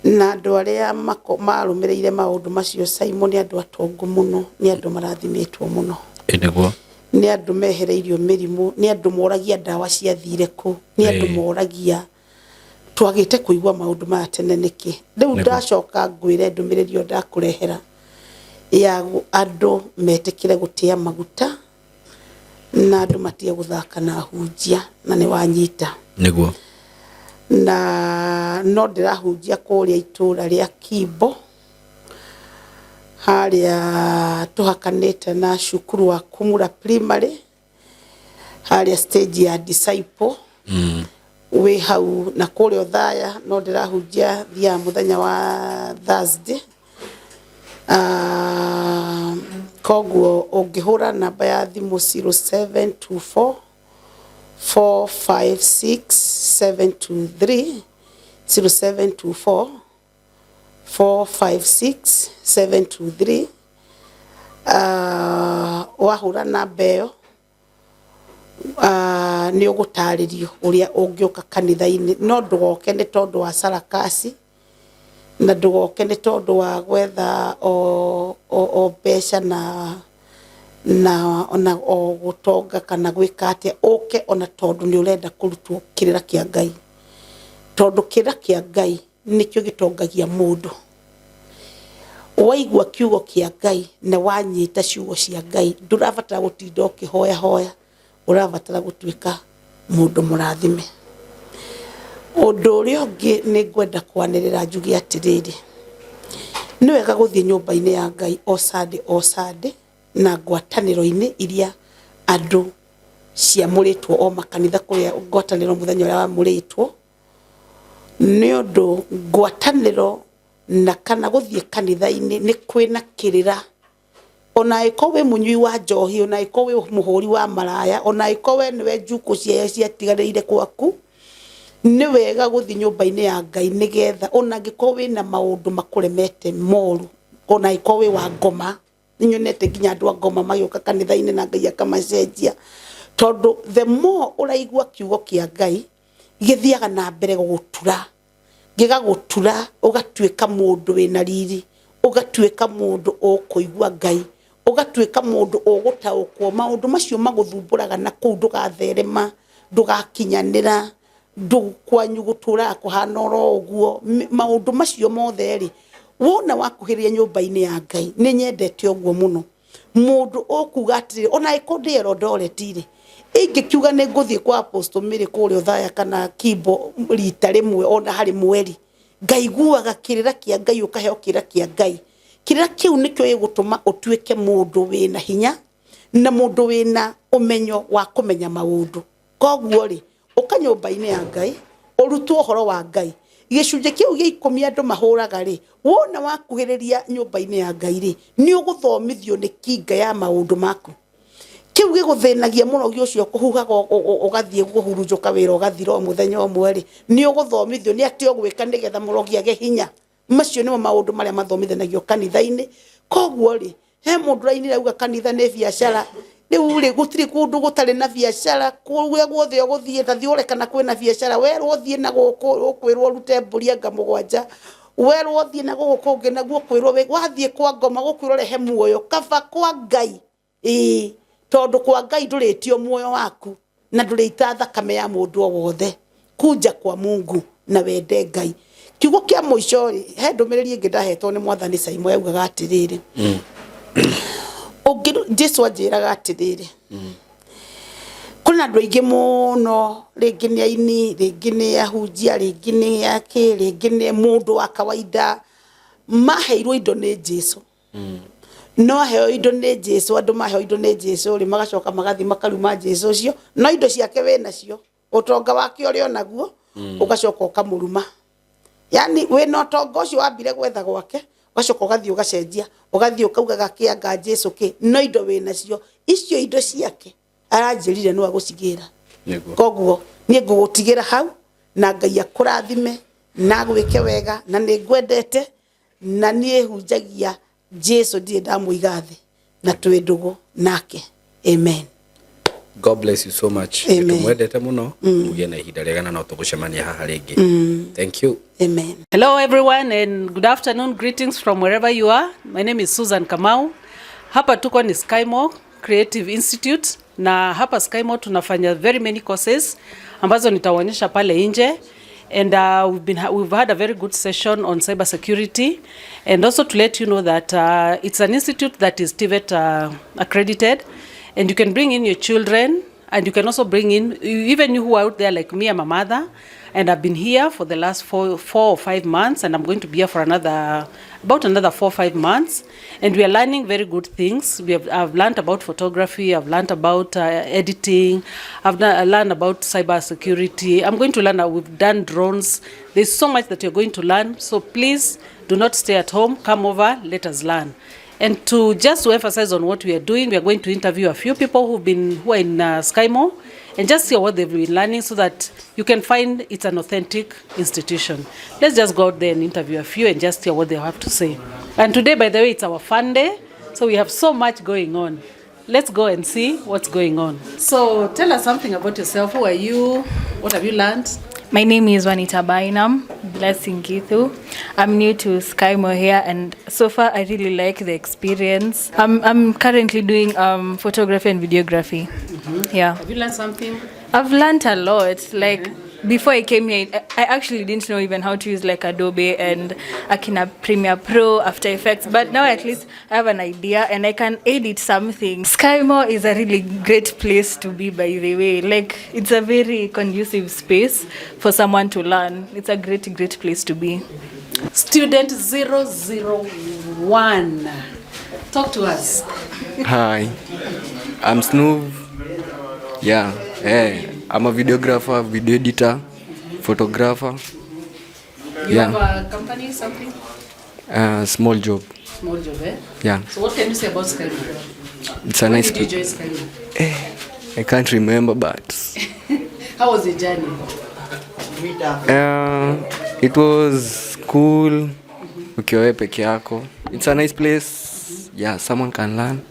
na andu aria marumireire maundu macio Simon ni andu atongu muno ni andu marathimitwo muno niguo ni andu mehereirio mirimu ni andu moragia ndawa cia thire ku ni andu moragia twagite kuigwa maundu ma tene niki riu ndacoka ngwire ndumirerio ndakurehera ya andu metikire gutia maguta na andu matie guthaka na hunjia na ni wanyita niguo na no ndirahunjia kuria itura ria Kimbo haria tuhakanite na cukuru wa Kumura Primary haria stage ya Disciple we hau na kuria Othaya no ndirahunjia thia muthenya wa Thursday koguo ungihura namba ya thimu 0724 456 723 0724 456 723 wahura namba iyo ni ugutaririo uria ungiuka kanitha-ini no ndugoke ni tondu wa sarakasi na ndugoke ni tondu wa gwetha o besha na ona o gutonga kana gwika atia uke ona tondu ni urenda kurutwo kirira kia Ngai tondu kirira kia Ngai nikyo gitongagia mundu waigwa kiugo kia Ngai na wanyita ciugo cia Ngai ndurabatara gutinda ukihoya hoya urabatara gutuika mundu murathime undu uria ungi ni ngwenda kwanirira njugi atiriri ni wega guthie nyumba-ini ya Ngai o Sunday na ngwataniro-ini iria andu ciamuritwo o makanitha kuria ngwataniro muthenya uria wamuritwo ni undu ngwataniro na kana guthie kanitha-ini ni kwina kirira ona iko we munyui wa njohi ona iko we muhuri wa maraya ona iko we niwe njuku cia tigarire kwaku ni wega guthie nyumba-ini ya Ngai nigetha ona ngiko we na maundu makuremete moru ona iko we wa ngoma nyonete ginya andu a ngoma magioka kanitha-ini na Ngai akamacenjia tondu the more uraigwa kiugo kia Ngai githiaga na mbere gutura gigagutura ugatuika mundu wina riri ugatuika mundu ukuigwa Ngai ugatuika mundu ugutaukwo maundu macio maguthumburaga na kuu ndugatherema ndugakinyanira ndukwanyu gutura kuhana oro uguo maundu macio mothe ri wona wakuhiria nyumba-ini ya Ngai ni nyendete uguo muno mundu ukuga atiri ona ikundi Eldoret-ri ingikiuga ni nguthie kwa Apostle Mary kuria Othaya kana Kimbo rita rimwe ona hari mweri Ngai guaga kirira kia Ngai ukaheo kirira kia Ngai kirira kiu nikyo igutuma utuike mundu wina hinya na mundu wina umenyo wa kumenya maundu koguo ri ukanyumba-ini ya Ngai urutwo horo wa Ngai gicunje kiu gia 10 andu mahuraga ri wona wakuhiriria nyumba-ini ya Ngai ri ni uguthomithio ni kinga ya maundu maku kiu giguthinagia muno giocio kuhugaga ugathie guhurunjuka wira ugathira muthenya omwe ri ni uguthomithio ni ati ogwika nigetha murogia ge hinya macio ni maundu maria mathomithanagio kanitha-ini koguo ri he mundu raini rauga kanitha ni biashara riu ri gutiri kundu gutari na biashara kuwe guothe uguthie ta thiore kana kwina biashara we uthie na gukwirwo rute mburi anga 7 we uthie na gukunge naguo kwirwo we wathie kwa ngoma gukwirwo rehe muoyo kaba kwa Ngai tondu kwa Ngai nduritio muoyo waku na ndurita thakame ya mundu o wothe kuja kwa Mungu na wende Ngai kiugo kia muico he ndumiriri ingi ndahetwo ni mwathani Saimo yaugaga atiriri Jesu ajiraga atiriri kuna andu aingi muno ringi ni aini ringi ni ahunjia ringi ni yake ringi ni mundu wa kawaida maheirwo indo ni Jesu no heo indo ni Jesu andu maheo indo ni Jesu ri magacoka magathi makaruma Jesu ucio no indo ciake we nacio utonga wake uri onaguo ugacoka ukamuruma yani we no tonga ucio wambire gwetha gwake ugacoka ugathi ugacenjia ugathi ukaugaga kianga Jesu ki no indo we nacio icio indo ciake aranjirire no agucigira koguo ni ngugutigira hau na Ngai akurathime na gwike wega na nĩ ngwendete na niĩ hunjagia Jesu ndiye ndamuigathi na twĩ ndugu nake. Amen. God bless you so much. Tumwendete muno. Mugie na ihinda rĩega na no tũgũcemania haha rĩngĩ. Thank you. Amen. Hello everyone and good afternoon. Greetings from wherever you are. My name is Susan Kamau. Hapa tuko ni SkyMo Creative Institute na hapa SkyMo tunafanya very many courses ambazo nitawaonyesha pale nje. And we've had a very good session on cyber security, and also to let you know that it's an institute that is TVET accredited, and you can bring in your children, and you can also bring in even you who are out there like me. I'm a mother, and I've been here for the last 4 or 5 months, and I'm going to be here for about another 4 or 5 months, and we are learning very good things. I've learned about photography, I've learned about editing, I've learned about cyber security. I'm going to learn. We've done drones. There's so much that you're going to learn. So please do not stay at home. Come over. Let us learn. And to emphasize on what we are doing, we are going to interview a few people who are in SkyMo and just hear what they've been learning so that you can find it's an authentic institution. Let's just go out there and interview a few and just hear what they have to say. And today, by the way, it's our fun day, so we have so much going on. Let's go and see what's going on. So tell us something about yourself. Who are you? What have you learned? My name is Wanita Bainam, Blessing Githu. I'm new to SkyMo here, and so far I really like the experience. I'm currently doing photography and videography. Yeah. Have you learned something? I've learned a lot. Like before I came here, I actually didn't know even how to use like Adobe and Akina Premiere Pro, After Effects. But now at least I have an idea and I can edit something. SkyMo is a really great place to be, by the way. Like it's a very conducive space for someone to learn. It's a great place to be. Student 001. Talk to us. Hi, I'm Snoov. Yeah, hey, I'm a videographer, video editor, photographer. You have a company, something? Small job. Small job, eh? Yeah. So what can you say about SkyMo? It's a nice When did you join SkyMo? I can't remember, but How was the journey? it was cool. Ukiwa peke yako. It's a nice place. Yeah, someone can learn.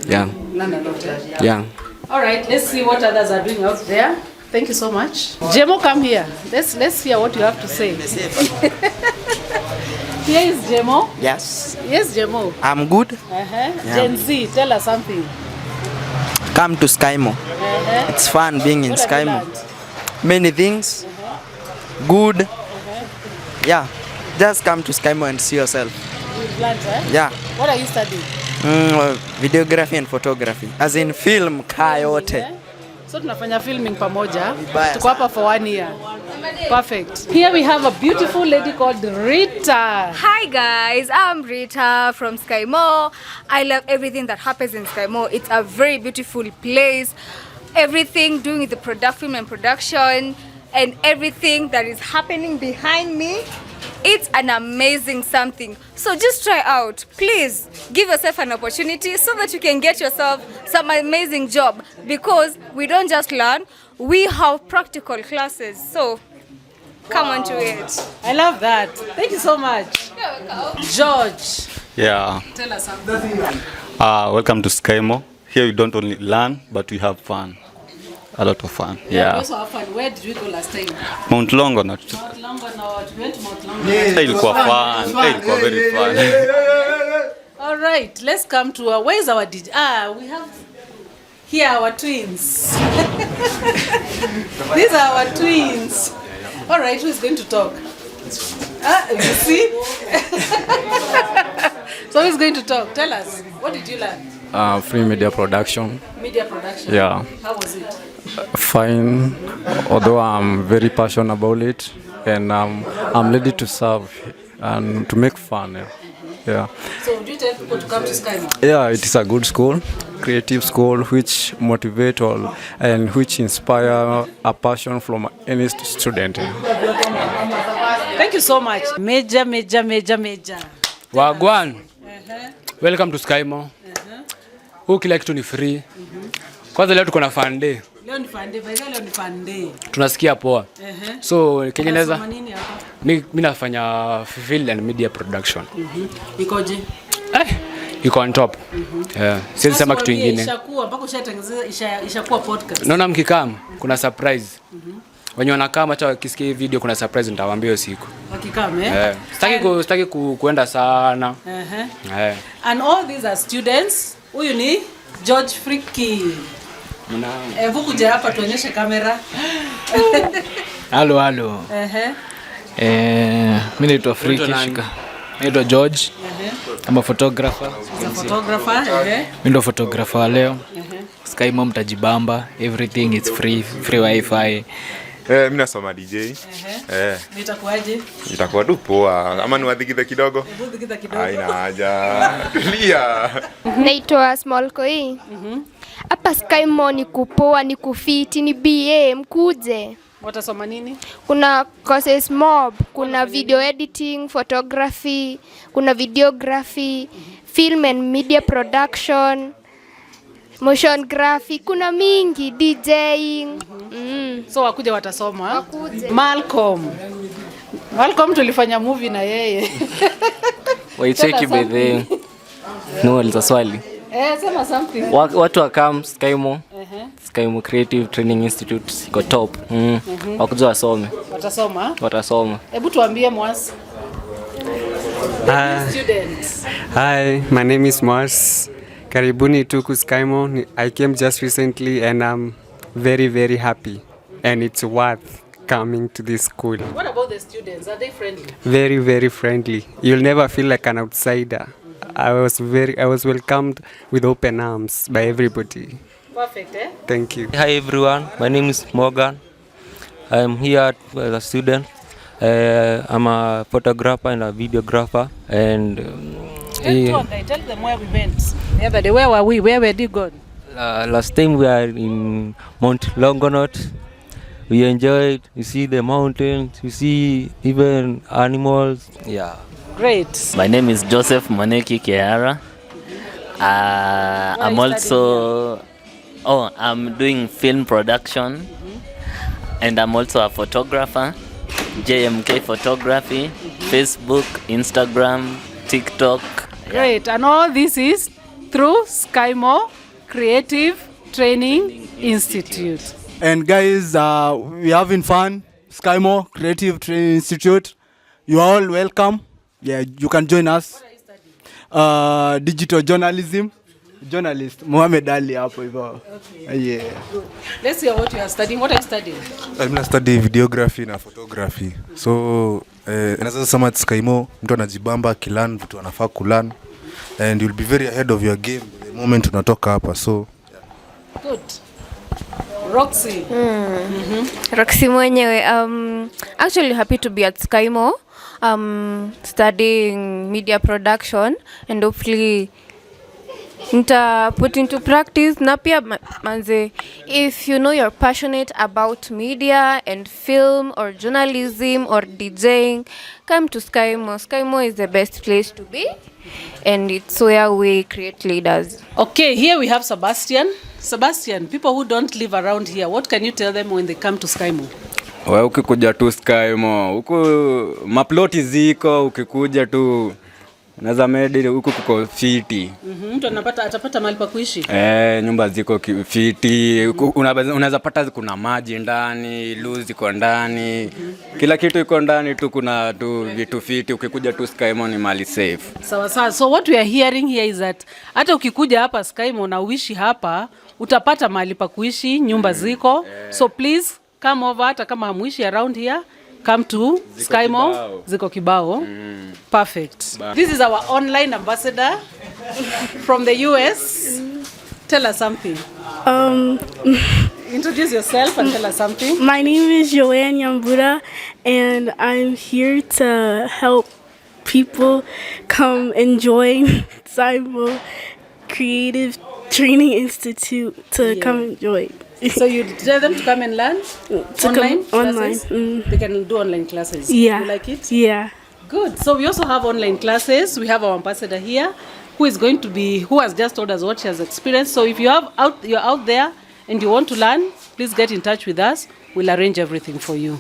Yeah. Learn a lot, eh? Yeah. All right, let's see what others are doing out there. Thank you so much. Jemo, come here. Let's hear what you have to say. Here is Jemo. Yes. Yes, Jemo. I'm good. Yeah. Gen Z, tell us something. Come to SkyMo. It's fun being in What have you SkyMo. learned? Many things. Good. Yeah. Just come to SkyMo and see yourself. You've learned, eh? Yeah. What are you studying? Videography and photography. As in film yote. So tunafanya filming pamoja. Vibaya Tuko hapa for 1 year. Perfect. Here we have a beautiful lady called Rita. Hi guys, I'm Rita from SkyMo. I love everything that happens in SkyMo. It's a very beautiful place. Everything doing with the film and production and everything that is happening behind me. It's an amazing something. So just try out. Please give yourself an opportunity so that you can get yourself some amazing job, because we don't just learn, we have practical classes. So come on to it. I love that. Thank you so much. You're welcome. George, Yeah. tell us something. Welcome to SkyMo. Here we don't only learn, but we have fun. A lot of fun. We Yeah. also have fun. Where did we go last time? Mount Longonot. Mount Longonot. We went to Mount Longonot. Ilikuwa fun. Ilikuwa very fun. All right, let's come to where is our DJ? We have here our twins. These are our twins. All right, who is going to talk? You see? So who is going to talk? Tell us. What did you learn? Free media production. Media production. Yeah. How was it? Fine. Although I'm very passionate about it, and I'm ready to serve and to make fun. Yeah. So would you tell people to come to SkyMo? Yeah, it is a good school, creative school, which motivate all and which inspire a passion from any student. Thank you so much. Major. Wagwan. Welcome to SkyMo. Huku kila kitu ni free. Kwanza leo tuko na fun day. Leo ni fande, leo ni fande. Tunasikia poa. So Kenya naweza mimi nafanya film and media production. Ikoje? Iko on top. Siwezi sema kitu kingine. Ishakuwa mpaka ushatengeneza ishakuwa podcast. Naona mkikam kuna surprise. Wenye wanakaa hata kisikia video kuna surprise nitawaambia usiku. Wakikam Sitaki kuenda sana. And all these are students. Huyu ni George Friki. Hebu kuja hapa tuonyeshe kamera. Halo. Mimi naitwa Friki. Naitwa George. I'm a photographer. Mimi ndo photographer leo. Sky Mom tajibamba. Everything is free wifi. Mimi nasoma DJ. Nitakuaje? Itakuwa tu poa. Ama niwadhikithe kidogo? Dhikitha kidogo. Haina haja. Tulia. Naitwa Small Koi. Hapa Sky Mall ni kupoa, ni kufiti, ni BA, mkuje. Watasoma nini? Kuna courses mob, kuna video editing, photography, kuna videography, film and media production, motion graphic, kuna mingi, DJing. So wakuja watasoma. Malcolm tulifanya movie na yeye. Waicheki bedhe. No, aliza swali. Sema something. Watu wakam Sky Mall. Sky Mall Creative Training Institute iko top. Wakuja wasome. Watasoma. Hebu tuambie Mwasi. Students. Hi, my name is Mars. Karibuni to Sky Mall. I came just recently and I'm very, very happy. And it's worth coming to this school. What about the students? Are they friendly? Very, very friendly. You'll never feel like an outsider. I was welcomed with open arms by everybody. Perfect, Thank you. Hi everyone, my name is Morgan. I'm here as a student. I'm a photographer and a videographer. And tell them where we went. The other day, where were we? Where were you going? Last time we are in Mount Longonot. We enjoyed. You see the mountains. You see even animals. Yeah. Great. My name is Joseph Moneki Keara. I'm also I'm doing film production, and I'm also a photographer. JMK Photography, Facebook, Instagram, TikTok. Great. And all this is through Sky Mall Creative Training Institute. And guys, we're having fun. Sky Mall Creative Training Institute. You are all welcome. Yeah, you can join us. Digital journalism. Journalist Mohamed Ali hapo hivyo. Yeah. Let's hear what you are studying. What are you studying? I'm studying videography na photography. So, naweza sema Sky Mall mtu anajibamba kilan vitu anafaa kulan, and you'll be very ahead of your game the moment unatoka hapa. So, good. Roxy. Roxy mwenyewe. Actually happy to be at Sky Mall. Studying media production, and hopefully put into practice. Na pia manze, if you know you're passionate about media and film or journalism or DJing, come to Sky Mall. Sky Mall is the best place to be, and it's where we create leaders. Okay, here we have Sebastian. Sebastian, people who don't live around here, what can you tell them when they come to Sky Mall? Wewe ukikuja tu Sky Mall, huko maploti ziko, ukikuja tu Naza medi huko kuko fiti. Mtu atapata mahali pa kuishi. Nyumba ziko fiti. Unaweza pata kuna maji ndani, luzi iko ndani. Kila kitu iko ndani tu, kuna tu vitu fiti. Ukikuja tu Sky Mall ni mali safe. Sawa sawa. So what we are hearing here is that hata ukikuja hapa Sky Mall na uishi hapa, utapata mahali pa kuishi, nyumba ziko. So please come over, hata kama hamuishi around here. Come to Sky Mall. Ziko kibao. Perfect. This is our online ambassador from the US. Tell us something. Introduce yourself and tell us something. My name is Joanne Yambura, and I'm here to help people come and join Sky Mall Creative Training Institute to come and join. So you tell them to come and learn online classes? They can do online classes. Yeah. You like it? Yeah. Good. So we also have online classes. We have our ambassador here who has just told us what she has experienced. So if you're out there and you want to learn, please get in touch with us. We'll arrange everything for you.